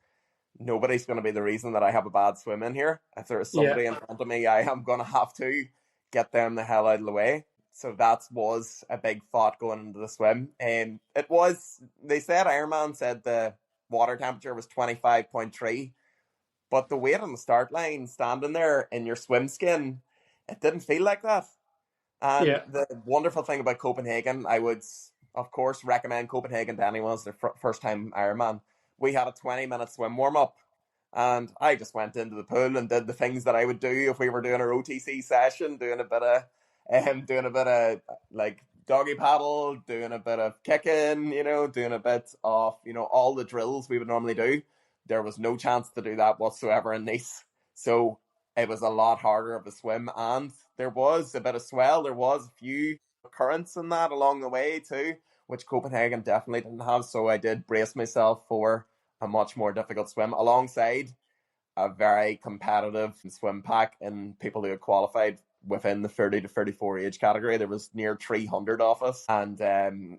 nobody's going to be the reason that I have a bad swim in here. If there is somebody in front of me, I am going to have to get them the hell out of the way. So that was a big thought going into the swim. And they said, Ironman said the water temperature was 25.3, but the weight on the start line, standing there in your swim skin, it didn't feel like that. And the wonderful thing about Copenhagen, I would, of course, recommend Copenhagen to anyone as their first time Ironman. We had a 20-minute swim warm-up, and I just went into the pool and did the things that I would do if we were doing a OTC session, doing a bit of like doggy paddle, doing a bit of kicking, doing a bit of, all the drills we would normally do. There was no chance to do that whatsoever in Nice. So it was a lot harder of a swim, and there was a bit of swell. There was a few currents in that along the way too, which Copenhagen definitely didn't have. So I did brace myself for a much more difficult swim, alongside a very competitive swim pack and people who had qualified within the 30 to 34 age category. There was near 300 of us, and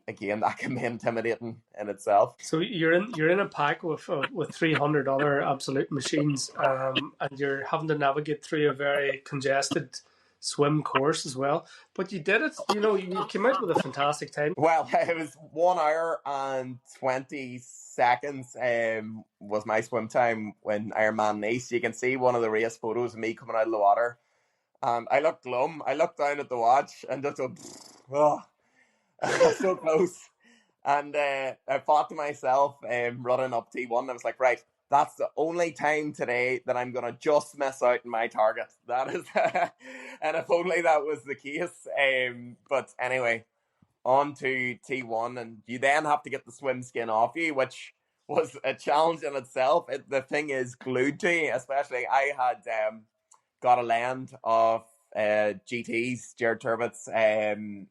again, that can be intimidating in itself. So you're in a pack with 300 other absolute machines, and you're having to navigate through a very congested swim course as well. But you did it. You came out with a fantastic time. Well, it was 1 hour and 20 seconds was my swim time when Ironman Nice. You can see one of the race photos of me coming out of the water. I looked glum. I looked down at the watch and just went, oh, so close. And I thought to myself, running up T1, I was like, right, that's the only time today that I'm going to just miss out on my target. That is, and if only that was the case. But anyway, on to T1, and you then have to get the swim skin off you, which was a challenge in itself. The thing is glued to you, especially I had got a land of GT's, Jared Turbott's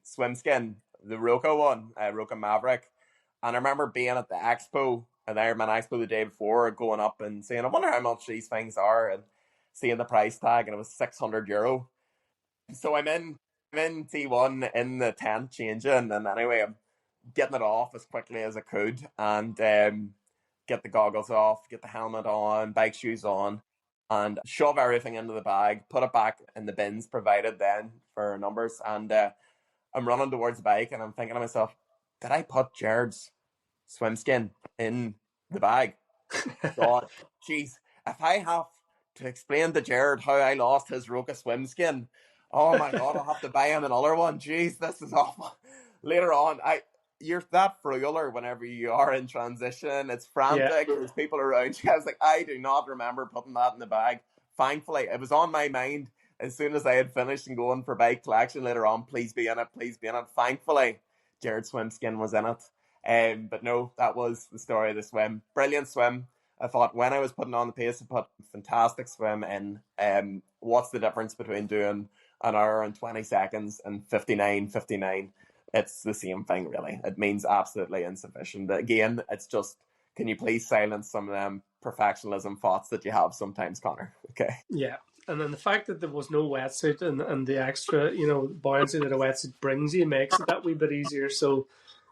swim skin, the Roka one, Roka Maverick. And I remember being at the expo, at the Ironman Expo the day before, going up and saying, I wonder how much these things are, and seeing the price tag, and it was €600. So I'm in T1 in the tent changing, and anyway, I'm getting it off as quickly as I could, and get the goggles off, get the helmet on, bike shoes on, and shove everything into the bag, put it back in the bins provided then for numbers, and I'm running towards the bike, and I'm thinking to myself, did I put Jared's swim skin in the bag? God, jeez, if I have to explain to Jared how I lost his Roka swim skin, oh my God, I'll have to buy him another one. Jeez, this is awful. Later on, you're that frugal whenever you are in transition. It's frantic. Yeah. There's people around you. I was like, I do not remember putting that in the bag. Thankfully, it was on my mind as soon as I had finished and going for bike collection later on. Please be in it. Please be in it. Thankfully, Jared's swim skin was in it. But no, that was the story of the swim. Brilliant swim. I thought when I was putting on the pace, I put fantastic swim in. What's the difference between doing an hour and 20 seconds and 59.59? It's the same thing, really. It means absolutely insufficient. Again, it's just, can you please silence some of them perfectionism thoughts that you have sometimes, Conor? Okay. Yeah. And then the fact that there was no wetsuit and the extra, buoyancy that a wetsuit brings you makes it that wee bit easier. So,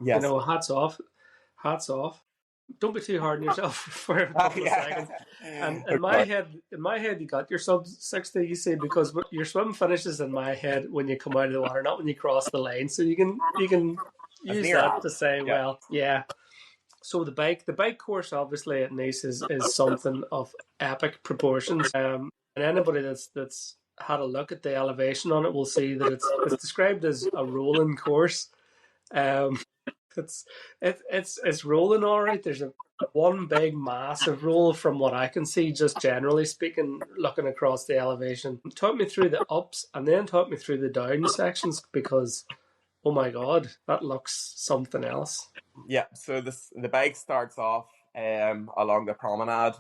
yes. Hats off. don't be too hard on yourself for a couple of seconds. And in my head, you got your sub 60. You see, because your swim finishes in my head when you come out of the water, not when you cross the line. So you can use that to say, well, yeah. So the bike course obviously at Nice is something of epic proportions. And anybody that's had a look at the elevation on it will see that it's described as a rolling course. It's rolling all right. There's one big massive roll from what I can see, just generally speaking, looking across the elevation. Talk me through the ups and then talk me through the down sections, because oh my god, that looks something else. Yeah, so the bike starts off along the promenade,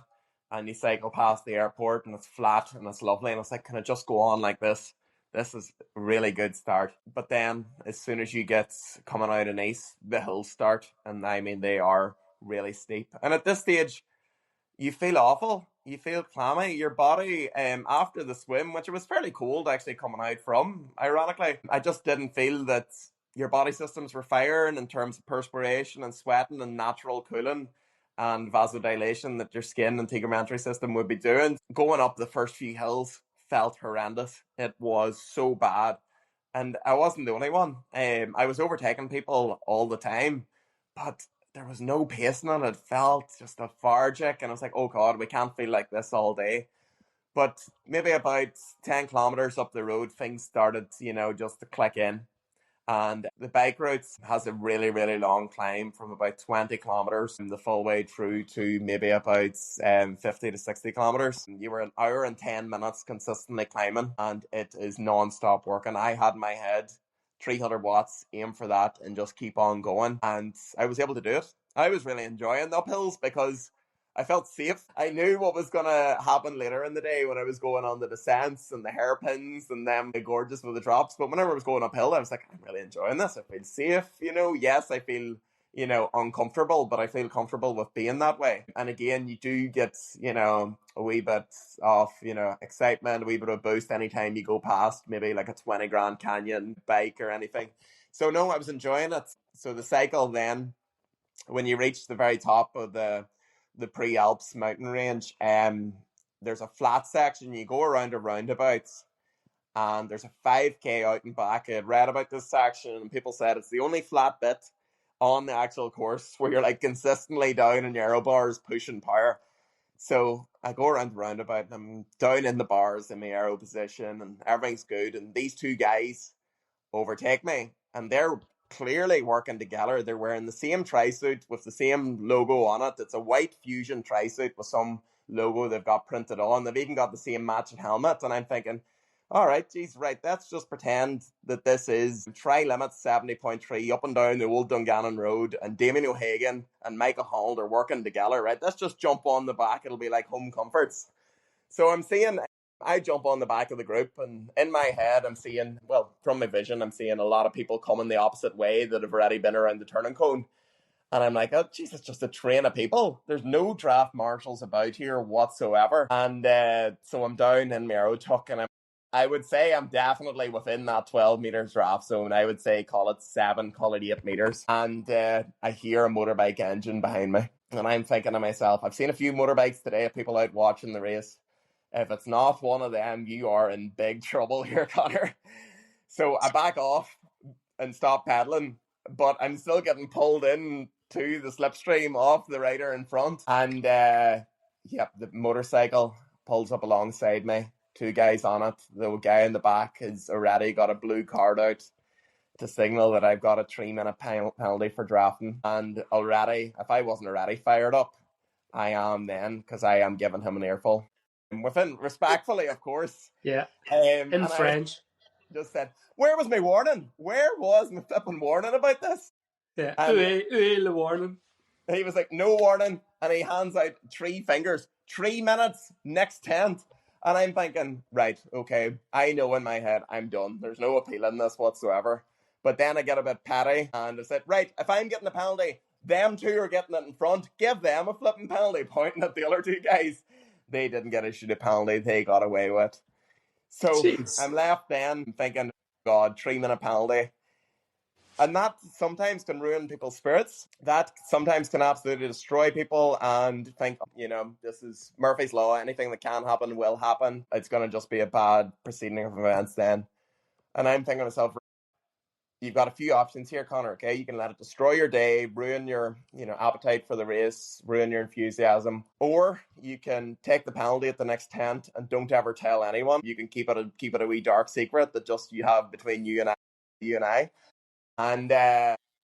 and you cycle past the airport, and it's flat and it's lovely, and it's like, can it just go on like this? This is a really good start. But then as soon as you get coming out of Nice, the hills start, and I mean, they are really steep. And at this stage, you feel awful. You feel clammy. Your body, after the swim, which it was fairly cold actually coming out from, ironically, I just didn't feel that your body systems were firing in terms of perspiration and sweating and natural cooling and vasodilation that your skin and tegumentary system would be doing. Going up the first few hills felt horrendous. It was so bad. And I wasn't the only one. I was overtaking people all the time, but there was no pacing on it. It felt just lethargic, and I was like, oh god, we can't feel like this all day. But maybe about 10 kilometers up the road, things started, just to click in. And the bike route has a really, really long climb from about 20 kilometers the full way through to maybe about 50 to 60 kilometers. You were an hour and 10 minutes consistently climbing, and it is non-stop working. I had in my head 300 watts, aim for that, and just keep on going. And I was able to do it. I was really enjoying the uphills because I felt safe. I knew what was going to happen later in the day when I was going on the descents and the hairpins and them gorgeous with the drops. But whenever I was going uphill, I was like, I'm really enjoying this. I feel safe, Yes, I feel, uncomfortable, but I feel comfortable with being that way. And again, you do get, a wee bit of, excitement, a wee bit of a boost anytime you go past maybe like a 20 Grand Canyon bike or anything. So no, I was enjoying it. So the cycle then, when you reach the very top of the pre-Alps mountain range, there's a flat section. You go around a roundabout, and there's a 5k out and back. I had read about this section, and people said it's the only flat bit on the actual course where you're like consistently down in your aero bars pushing power. So I go around the roundabout, and I'm down in the bars in my aero position, and everything's good. And these two guys overtake me, and they're clearly working together. They're wearing the same tri-suit with the same logo on it. It's a white Fusion tri-suit with some logo they've got printed on. They've even got the same matching helmet. And I'm thinking, all right, geez, right, let's just pretend that this is Tri-Limit 70.3 up and down the old Dungannon Road, and Damien O'Hagan and Michael Holland are working together, right? Let's just jump on the back. It'll be like home comforts. So I jump on the back of the group, and in my head, I'm seeing, well, from my vision, I'm seeing a lot of people coming the opposite way that have already been around the turning cone. And I'm like, oh, geez, it's just a train of people. There's no draft marshals about here whatsoever. And so I'm down in my aero tuck, and I would say I'm definitely within that 12 meters draft zone. I would say call it 7, call it 8 meters. And I hear a motorbike engine behind me. And I'm thinking to myself, I've seen a few motorbikes today, people out watching the race. If it's not one of them, you are in big trouble here, Conor. So I back off and stop pedaling, but I'm still getting pulled in to the slipstream off the rider in front. And the motorcycle pulls up alongside me. 2 guys on it. The guy in the back has already got a blue card out to signal that I've got a 3-minute penalty for drafting. And already, if I wasn't already fired up, I am then, because I am giving him an earful. Within respectfully, of course. Yeah. In French. I just said, where was my warning? Where was my flipping warning about this? Yeah. Le warning. He was like, no warning. And he hands out 3 fingers. 3 minutes, next tent. And I'm thinking, right, okay, I know in my head I'm done. There's no appeal in this whatsoever. But then I get a bit petty, and I said, right, if I'm getting a penalty, them 2 are getting it in front. Give them a flipping penalty, pointing at the other 2 guys. They didn't get issued a penalty. They got away with. So jeez. I'm left then thinking, God, 3-minute penalty. And that sometimes can ruin people's spirits. That sometimes can absolutely destroy people and think, this is Murphy's Law. Anything that can happen will happen. It's going to just be a bad proceeding of events then. And I'm thinking to myself, you've got a few options here, Conor, okay? You can let it destroy your day, ruin your, appetite for the race, ruin your enthusiasm. Or you can take the penalty at the next tent and don't ever tell anyone. You can keep it a wee dark secret that just you have between you and I. And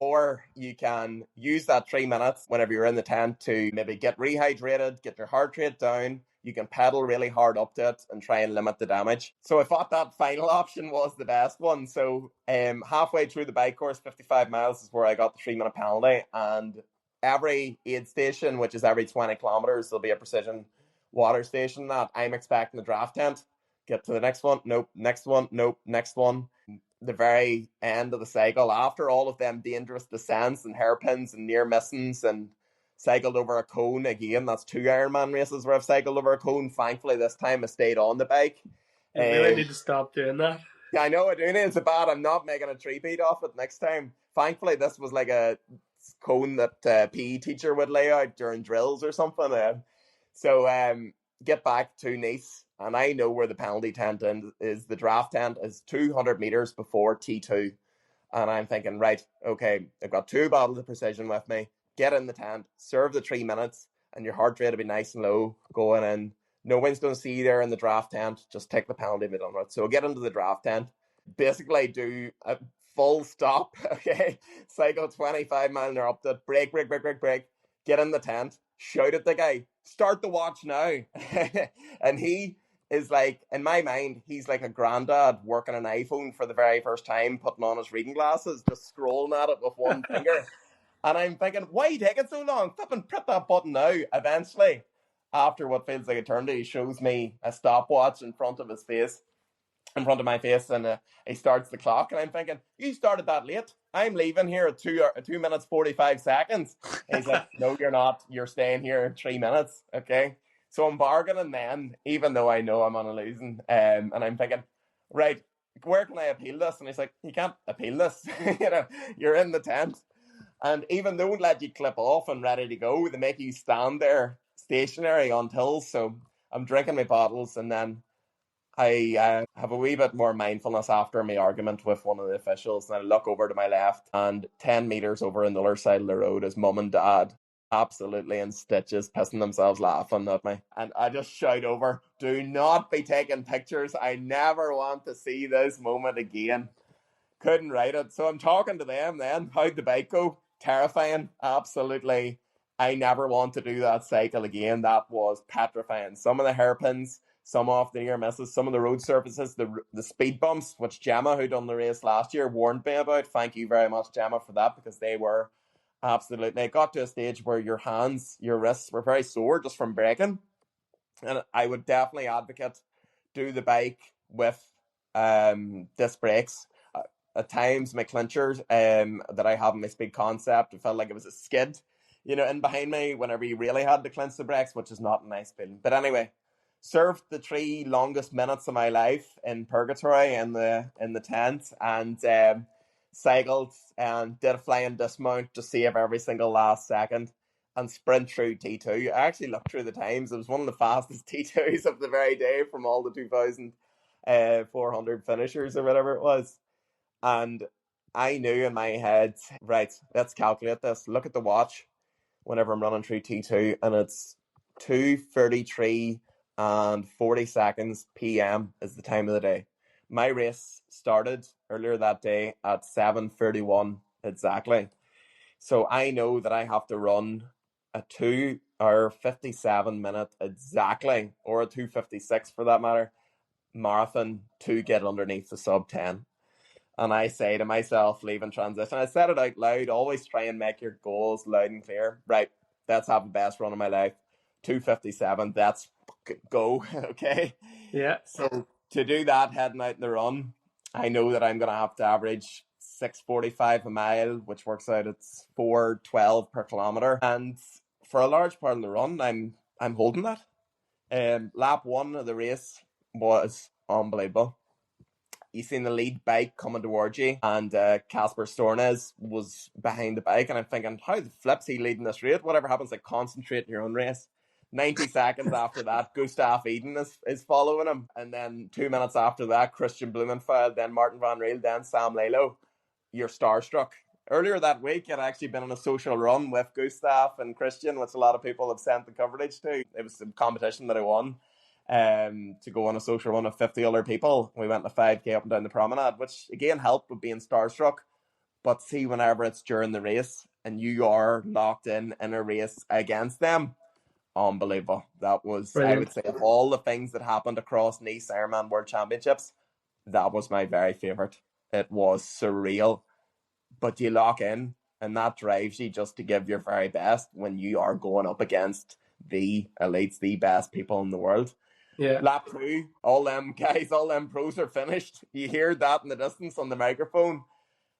or you can use that 3 minutes whenever you're in the tent to maybe get rehydrated, get your heart rate down. You can pedal really hard up to it and try and limit the damage. So I thought that final option was the best one. So halfway through the bike course, 55 miles is where I got the 3 minute penalty. And every aid station, which is every 20 kilometers, there'll be a precision water station that I'm expecting the draft tent. Get to the next one, nope. Next one, nope. Next one. The very end of the cycle, after all of them dangerous descents and hairpins and near missings and cycled over a cone again. That's 2 Ironman races where I've cycled over a cone. Thankfully, this time I stayed on the bike. You really need to stop doing that. Yeah, I know. It's bad. I'm not making a three-peat off it next time. Thankfully, this was like a cone that a PE teacher would lay out during drills or something. So get back to Nice, and I know where the penalty tent is. The draft tent is 200 meters before T2. And I'm thinking, right, okay, I've got 2 bottles of precision with me. Get in the tent, serve the 3 minutes, and your heart rate will be nice and low going in. No one's going to see you there in the draft tent. Just take the penalty and be done with it. So get into the draft tent. Basically do a full stop, okay? Cycle 25 mile an hour up to break. Get in the tent, shout at the guy, start the watch now. And he is like, in my mind, he's like a granddad working an iPhone for the very first time, putting on his reading glasses, just scrolling at it with one finger. And I'm thinking, why are you taking so long? Flipping press that button now. Eventually, after what feels like eternity, he shows me a stopwatch in front of my face, and he starts the clock. And I'm thinking, you started that late. I'm leaving here at 2 minutes 45 seconds. And he's like, no, you're not. You're staying here in 3 minutes. Okay. So I'm bargaining then, even though I know I'm on a losing. And I'm thinking, right, where can I appeal this? And he's like, you can't appeal this. You're in the tent. And even though they let you clip off and ready to go, they make you stand there stationary until. So I'm drinking my bottles, and then I have a wee bit more mindfulness after my argument with one of the officials, and I look over to my left, and 10 metres over on the other side of the road is mum and dad, absolutely in stitches, pissing themselves laughing at me. And I just shout over, do not be taking pictures. I never want to see this moment again. Couldn't write it. So I'm talking to them then. How'd the bike go? Terrifying. Absolutely. I never want to do that cycle again. That was petrifying. Some of the hairpins, some off the near misses, some of the road surfaces, the speed bumps, which Gemma, who done the race last year, warned me about. Thank you very much, Gemma, for that, because they were absolutely... It got to a stage where your hands, your wrists were very sore just from braking. And I would definitely advocate do the bike with disc brakes. At times, my clinchers that I have in my Speed Concept, it felt like it was a skid, in behind me whenever you really had to clinch the brakes, which is not a nice feeling. But anyway, served the 3 longest minutes of my life in purgatory in the tent, and cycled and did a flying dismount to save every single last second and sprint through T2. I actually looked through the times. It was one of the fastest T2s of the very day from all the 2,400 finishers or whatever it was. And I knew in my head, right, let's calculate this. Look at the watch whenever I'm running through T2, and it's 2:33 and 40 seconds PM is the time of the day. My race started earlier that day at 7:31 exactly. So I know that I have to run a 2 hour 57 minute exactly, or a 2:56 for that matter, marathon to get underneath the sub 10. And I say to myself, leaving transition, I said it out loud, always try and make your goals loud and clear. Right, let's have the best run of my life. 2:57, that's go, okay? Yeah. So to do that, heading out in the run, I know that I'm going to have to average 6:45 a mile, which works out it's 4:12 per kilometre. And for a large part of the run, I'm holding that. Lap 1 of the race was unbelievable. you seen the lead bike coming towards you, and Casper Stornes was behind the bike, and I'm thinking, how the flip's he leading this race? Whatever happens, like, concentrate in your own race. 90 seconds after that, Gustav Iden is following him. And then 2 minutes after that, Kristian Blummenfelt, then Martin van Riel, then Sam Lalo. You're starstruck. Earlier that week, I'd actually been on a social run with Gustav and Kristian, which a lot of people have sent the coverage to. It was a competition that I won to go on a social run with 50 other people. We went a 5K up and down the promenade, which again helped with being starstruck. But see, whenever it's during the race and you are locked in a race against them, unbelievable. That was, brilliant. I would say, of all the things that happened across Nice Ironman World Championships, that was my very favourite. It was surreal. But you lock in, and that drives you just to give your very best when you are going up against the elites, the best people in the world. Yeah. Lap 2, all them guys, all them pros are finished. You hear that in the distance on the microphone.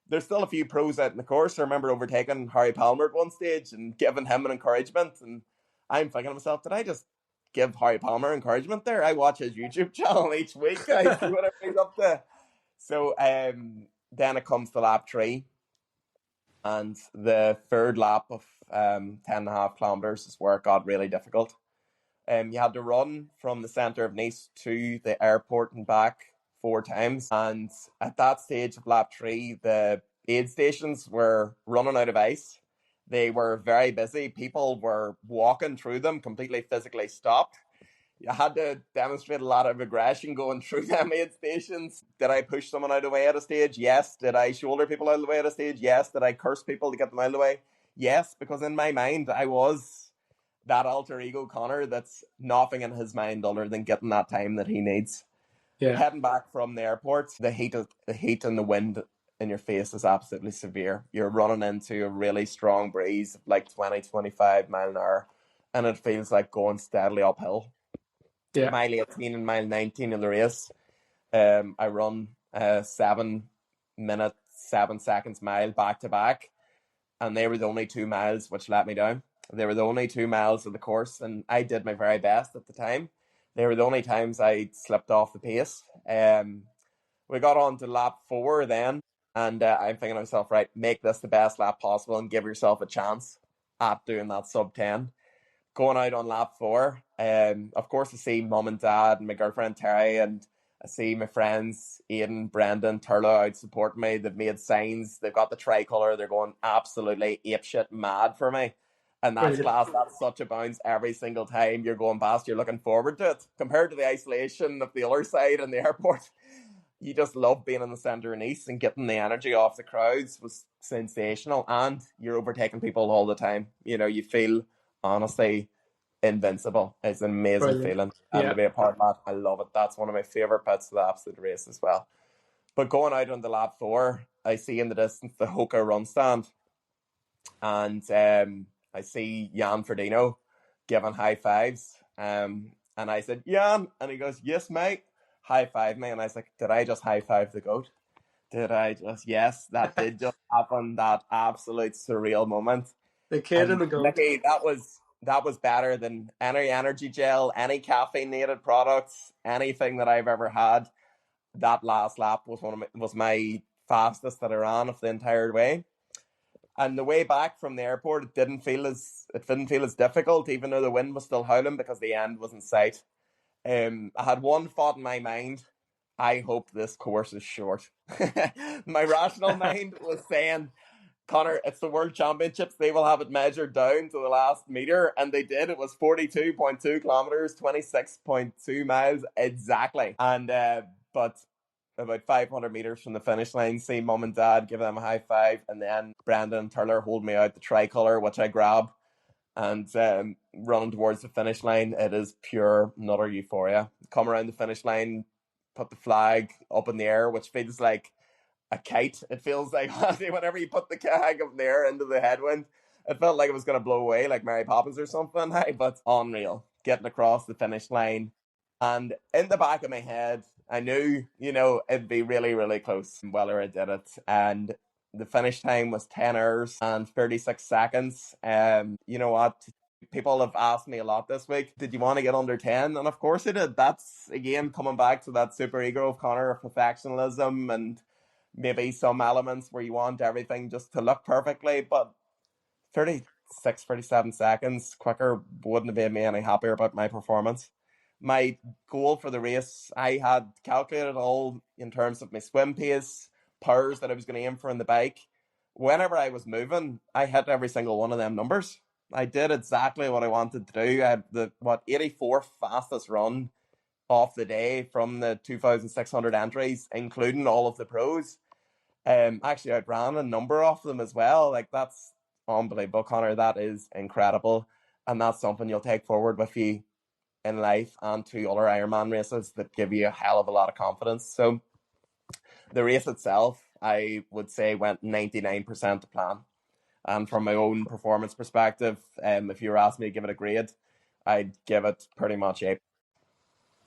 There's still a few pros out in the course. I remember overtaking Harry Palmer at one stage and giving him an encouragement. And I'm thinking to myself, did I just give Harry Palmer encouragement there? I watch his YouTube channel each week. I see whatever he's up to. So then it comes to lap 3. And the third lap of 10.5 kilometres is where it got really difficult. You had to run from the centre of Nice to the airport and back 4 times. And at that stage of lap 3, the aid stations were running out of ice. They were very busy. People were walking through them, completely physically stopped. You had to demonstrate a lot of aggression going through them aid stations. Did I push someone out of the way at a stage? Yes. Did I shoulder people out of the way at a stage? Yes. Did I curse people to get them out of the way? Yes, because in my mind, I was that alter ego Conor that's nothing in his mind other than getting that time that he needs. Yeah. Heading back from the airport, the heat and the wind in your face is absolutely severe. You're running into a really strong breeze, like 20-25 mile an hour, and it feels like going steadily uphill. Yeah. Mile 18 and mile 19 in the race, I run 7 minutes, 7 seconds mile back to back, and they were the only 2 miles which let me down. They were the only 2 miles of the course, and I did my very best at the time. They were the only times I slipped off the pace. We got on to lap 4 then, and I'm thinking to myself, right, make this the best lap possible and give yourself a chance at doing that sub 10. Going out on lap 4, of course I see mum and dad and my girlfriend Terry, and I see my friends Iden, Brendan, Turlough out supporting me. They've made signs, they've got the tricolour, they're going absolutely apeshit mad for me. And that's class, that's such a bounce every single time you're going past, you're looking forward to it. Compared to the isolation of the other side in the airport, you just love being in the centre of Nice, and getting the energy off the crowds was sensational. And you're overtaking people all the time. You know, you feel, honestly, invincible. It's an amazing feeling. And to be a part of that, I love it. That's one of my favourite bits of the absolute race as well. But going out on the lap 4, I see in the distance the Hoka run stand. And I see Jan Frodeno giving high fives. And I said, Jan, and he goes, yes, mate, high five me. And I was like, did I just high five the goat? Did I just? Yes, that did just happen. That absolute surreal moment. The kid and the goat. Nicky, that was better than any energy gel, any caffeinated products, anything that I've ever had. That last lap was my fastest that I ran of the entire way. And the way back from the airport, it didn't feel as difficult, even though the wind was still howling, because the end was in sight. I had one thought in my mind: I hope this course is short. My rational mind was saying, Conor, it's the World Championships. They will have it measured down to the last metre. And they did. It was 42.2 kilometres, 26.2 miles exactly. And but about 500 metres from the finish line, see mum and dad give them a high five. And then Brendan and Turler hold me out the tricolour, which I grab. And running towards the finish line, it is pure nutter euphoria. Come around the finish line, put the flag up in the air, which feels like a kite. It feels like whenever you put the flag up in the air into the headwind, it felt like it was going to blow away like Mary Poppins or something. But unreal, getting across the finish line. And in the back of my head, I knew, it'd be really, really close whether I did it. And the finish time was 10 hours and 36 seconds. You know what? People have asked me a lot this week, did you want to get under 10? And of course I did. That's, again, coming back to that super ego of Conor, of perfectionism, and maybe some elements where you want everything just to look perfectly. But 36, 37 seconds quicker wouldn't have made me any happier about my performance. My goal for the race, I had calculated all in terms of my swim pace, powers that I was going to aim for in the bike. Whenever I was moving, I hit every single one of them numbers. I did exactly what I wanted to do. I had the 84th fastest run off the day from the 2,600 entries, including all of the pros. Actually outran a number of them as well. Like, that's unbelievable, Conor. That is incredible, and that's something you'll take forward with you in life and to other Ironman races that give you a hell of a lot of confidence. So the race itself, I would say, went 99% to plan. And from my own performance perspective, if you were asking me to give it a grade, I'd give it pretty much A.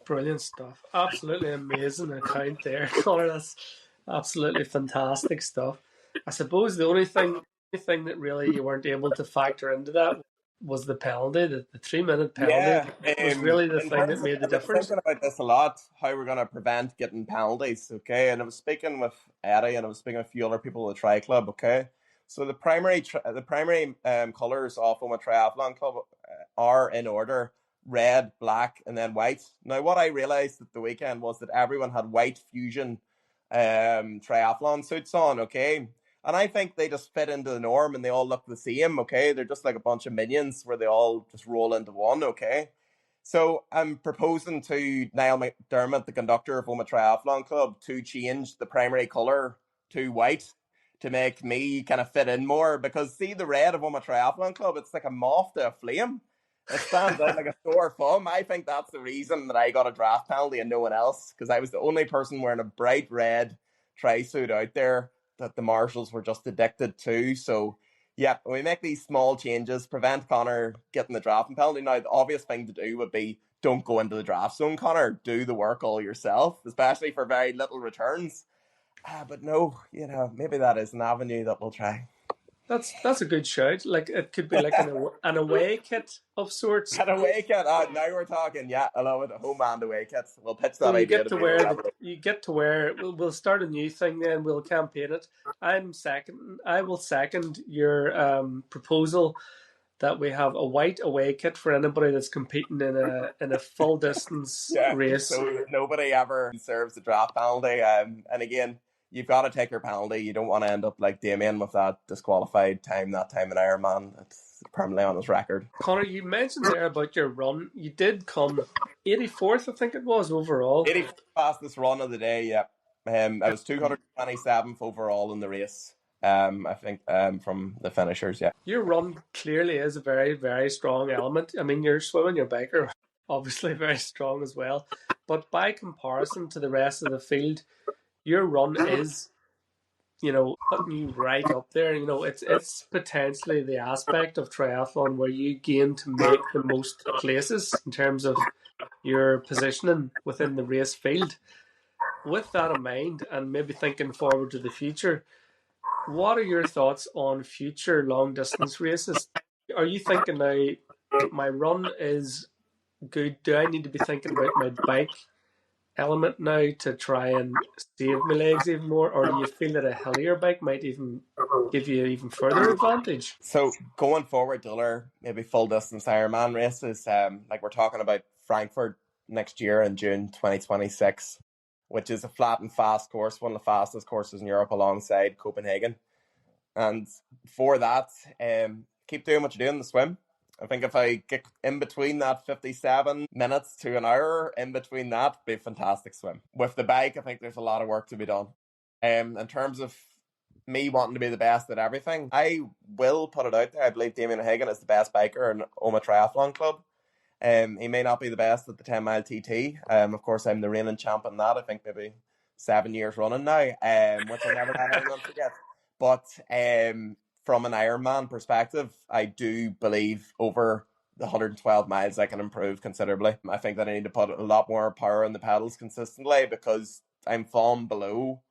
Brilliant stuff. Absolutely amazing account there, Conor. That's absolutely fantastic stuff. I suppose the only thing that really you weren't able to factor into that was the penalty. The 3-minute penalty was really the thing that made the difference. I was thinking about this a lot, how we're going to prevent getting penalties, okay? And I was speaking with Eddie, and I was speaking with a few other people at the Tri Club, okay? So the primary colours of a triathlon club are in order: red, black, and then white. Now, what I realised at the weekend was that everyone had white fusion triathlon suits on, okay? And I think they just fit into the norm and they all look the same, okay? They're just like a bunch of minions where they all just roll into one, okay? So I'm proposing to Niall McDermott, the conductor of Oma Triathlon Club, to change the primary colour to white to make me kind of fit in more. Because see, the red of Oma Triathlon Club, it's like a moth to a flame. It stands out like a sore thumb. I think that's the reason that I got a draft penalty and no one else, because I was the only person wearing a bright red tri-suit out there that the marshals were just addicted to. So yeah, we make these small changes, prevent Conor getting the drafting penalty. Now, the obvious thing to do would be, don't go into the draft zone, Conor. Do the work all yourself, especially for very little returns. But no, maybe that is an avenue that we'll try. That's a good shout. Like, it could be like an away kit of sorts. An away kit. Now we're talking. Yeah, I love it. A home and away kit. We'll pitch that So idea. you get to wear. We'll start a new thing then. We'll campaign it. I will second your proposal that we have a white away kit for anybody that's competing in a full distance race. So nobody ever serves a draft penalty. And again, you've got to take your penalty. You don't want to end up like Damien with that disqualified time in Ironman. It's permanently on his record. Conor, you mentioned there about your run. You did come 84th, I think it was, overall. 84th fastest run of the day, yeah. I was 227th overall in the race. I think from the finishers, yeah. Your run clearly is a very, very strong element. I mean, your swim and your bike are obviously very strong as well. But by comparison to the rest of the field, your run is, putting you right up there. It's potentially the aspect of triathlon where you gain to make the most places in terms of your positioning within the race field. With that in mind, and maybe thinking forward to the future, what are your thoughts on future long distance races? Are you thinking now, my run is good, do I need to be thinking about my bike element now to try and save my legs even more, or do you feel that a hillier bike might even give you even further advantage? So going forward to other maybe full distance Ironman races, like we're talking about Frankfurt next year in June 2026, which is a flat and fast course, one of the fastest courses in Europe alongside Copenhagen. And for that, keep doing what you're doing in the swim. I think if I get in between that 57 minutes to an hour, in between that, it'd be a fantastic swim. With the bike, I think there's a lot of work to be done. In terms of me wanting to be the best at everything, I will put it out there. I believe Damien O'Hagan is the best biker in Oma Triathlon Club. He may not be the best at the 10 mile TT. Of course, I'm the reigning champ in that. I think maybe 7 years running now, which I never let anyone forget. But from an Ironman perspective, I do believe over the 112 miles I can improve considerably. I think that I need to put a lot more power in the pedals consistently because I'm falling below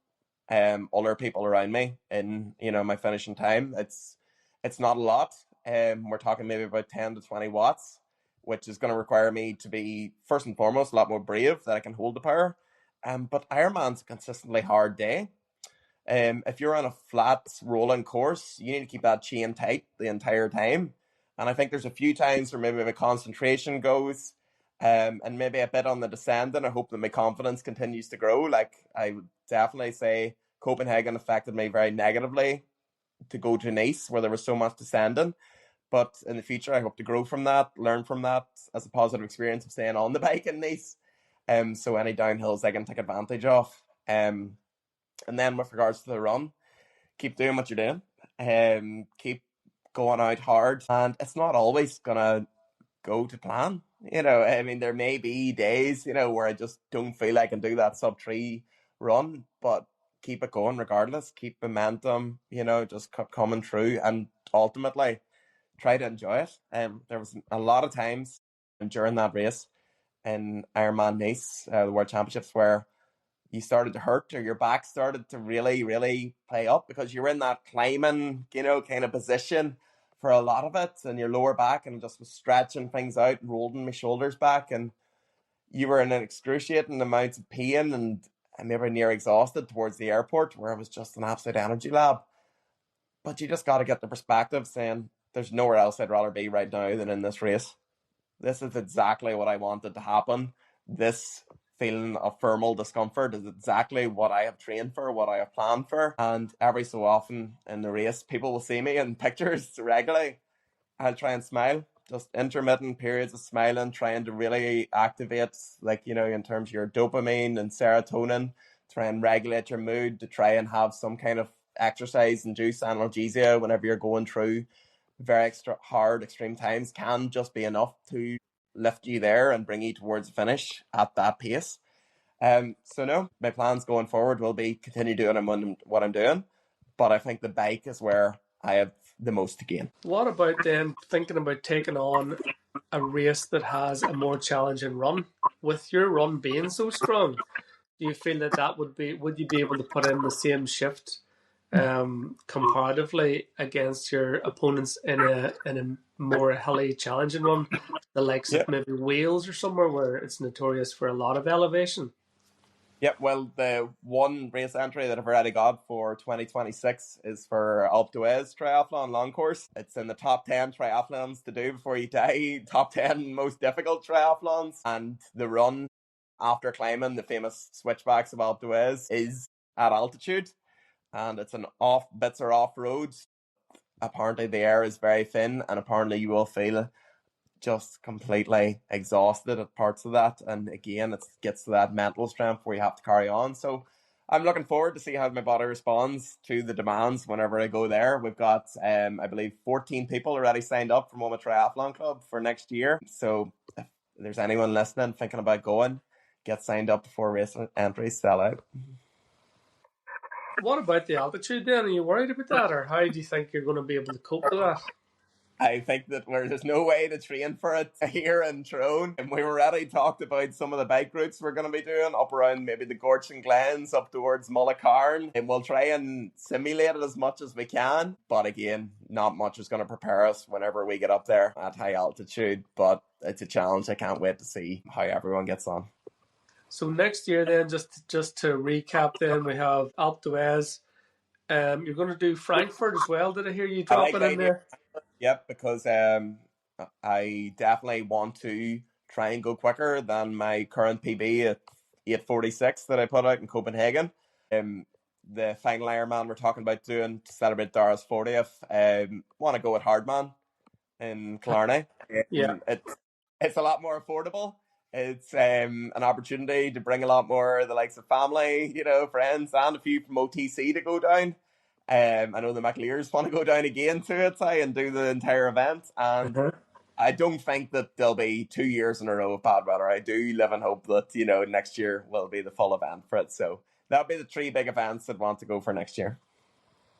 other people around me in my finishing time. It's not a lot. We're talking maybe about 10 to 20 watts, which is going to require me to be, first and foremost, a lot more brave that I can hold the power. But Ironman's a consistently hard day. If you're on a flat rolling course, you need to keep that chain tight the entire time. And I think there's a few times where maybe my concentration goes, and maybe a bit on the descending. I hope that my confidence continues to grow. Like, I would definitely say Copenhagen affected me very negatively to go to Nice, where there was so much descending. But in the future, I hope to grow from that, learn from that as a positive experience of staying on the bike in Nice. So any downhills I can take advantage of. And then with regards to the run, keep doing what you're doing. Keep going out hard. And it's not always going to go to plan. You know, I mean, there may be days, you know, where I just don't feel I can do that sub-3 run, but keep it going regardless. Keep momentum, you know, just coming through, and ultimately try to enjoy it. There was a lot of times during that race in Ironman Nice, the World Championships, where you started to hurt, or your back started to really, really play up, because you're in that climbing, you know, kind of position for a lot of it, and your lower back, and just was stretching things out and rolling my shoulders back, and you were in an excruciating amount of pain, and maybe near exhausted towards the airport, where it was just an absolute energy lab. But you just got to get the perspective saying, there's nowhere else I'd rather be right now than in this race. This is exactly what I wanted to happen. This feeling of thermal discomfort is exactly what I have trained for, what I have planned for. And every so often in the race, people will see me in pictures regularly. I'll try and smile, just intermittent periods of smiling, trying to really activate, like, you know, in terms of your dopamine and serotonin, try and regulate your mood, to try and have some kind of exercise-induced analgesia whenever you're going through very hard extreme times, can just be enough to lift you there and bring you towards the finish at that pace. So no, my plans going forward will be continue doing what I'm doing, but I think the bike is where I have the most to gain. What about then thinking about taking on a race that has a more challenging run? With your run being so strong, do you feel that would you be able to put in the same shift comparatively against your opponents in a more hilly challenging run, the likes of maybe Wales or somewhere where it's notorious for a lot of elevation? Yep, well, the one race entry that I've already got for 2026 is for Alpe d'Huez triathlon long course. It's in the top 10 triathlons to do before you die, top 10 most difficult triathlons. And the run after climbing the famous switchbacks of Alpe d'Huez is at altitude, and it's bits are off roads. Apparently the air is very thin, and apparently you will feel just completely exhausted at parts of that. And again, it gets to that mental strength where you have to carry on. So I'm looking forward to see how my body responds to the demands whenever I go there. We've got, I believe, 14 people already signed up from Moma Triathlon Club for next year. So if there's anyone listening thinking about going, get signed up before race entries sell out. What about the altitude then? Are you worried about that, or how do you think you're going to be able to cope with that? I think that there's no way to train for it here in Tyrone. And we already talked about some of the bike routes we're going to be doing up around maybe the Gorch and Glens up towards Mullacarn. And we'll try and simulate it as much as we can. But again, not much is going to prepare us whenever we get up there at high altitude. But it's a challenge. I can't wait to see how everyone gets on. So next year then, just to recap then, we have Alpe d'Huez. You're going to do Frankfurt as well. Did I hear you drop it in there? Yep, because I definitely want to try and go quicker than my current PB at 8:46 that I put out in Copenhagen. The final Ironman we're talking about doing to celebrate Dara's 40th, want to go at Hardman in Killarney. Yeah. It's a lot more affordable. It's an opportunity to bring a lot more of the likes of family, you know, friends, and a few from OTC to go down. I know the McLears want to go down again to it and do the entire event. And I don't think that there'll be 2 years in a row of bad weather. I do live in hope that, you know, next year will be the full event for it. So that'll be the 3 big events that want to go for next year.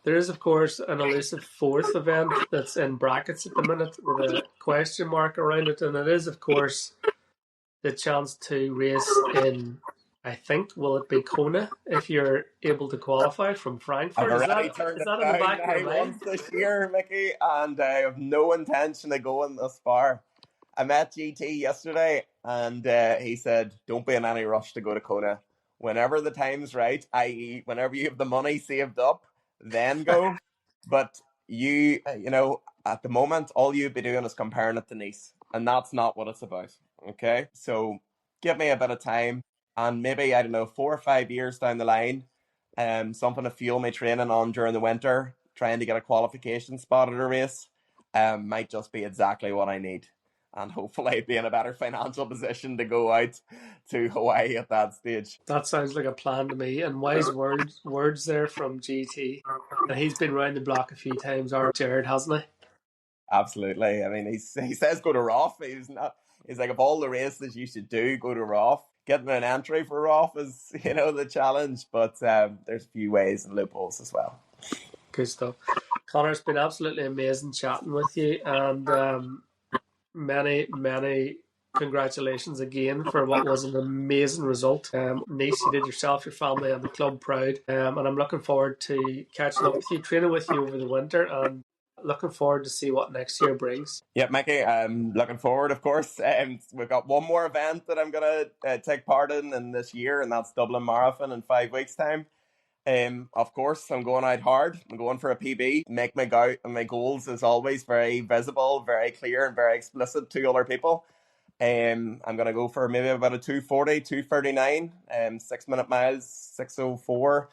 There is, of course, an elusive 4th event that's in brackets at the minute with a question mark around it. And it is, of course, the chance to race in I think, will it be Kona if you're able to qualify from Frankfurt? I've already turned Is it that in the down back of your now mind? once this year, Mickey, and I have no intention of going this far. I met GT yesterday, and he said, "Don't be in any rush to go to Kona. Whenever the time's right, i.e., whenever you have the money saved up, then go. But you know, at the moment, all you'd be doing is comparing it to Nice, and that's not what it's about. Okay, so give me a bit of time, and maybe I don't know, 4 or 5 years down the line, something to fuel my training on during the winter, trying to get a qualification spot at a race, might just be exactly what I need." And hopefully be in a better financial position to go out to Hawaii at that stage. That sounds like a plan to me. And wise words there from GT. And he's been round the block a few times, our Jared, hasn't he? Absolutely. I mean, he says go to Roth. He's like, of all the races you should do, go to Roth. Getting an entry for Roth is, the challenge. But there's a few ways and loopholes as well. Good stuff. Conor, it's been absolutely amazing chatting with you. And many congratulations again for what was an amazing result. Nice, you did yourself, your family, and the club proud. And I'm looking forward to catching up with you, training with you over the winter, and looking forward to see what next year brings. Yeah, Mickey, I'm looking forward, of course. We've got one more event that I'm going to take part in this year, and that's Dublin Marathon in 5 weeks' time. Of course, I'm going out hard. I'm going for a PB. Make my goals, as always, very visible, very clear, and very explicit to other people. I'm going to go for maybe about a 2:40, 2:39, 6 minute miles, 6:04,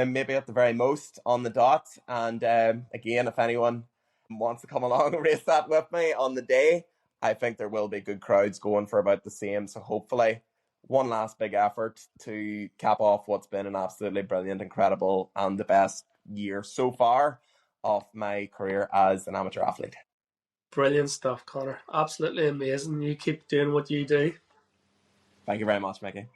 maybe at the very most on the dot. And again, if anyone wants to come along and race that with me on the day, I think there will be good crowds going for about the same. So hopefully, one last big effort to cap off what's been an absolutely brilliant, incredible, and the best year so far of my career as an amateur athlete. Brilliant stuff, Conor. Absolutely amazing. You keep doing what you do. Thank you very much, Mickey.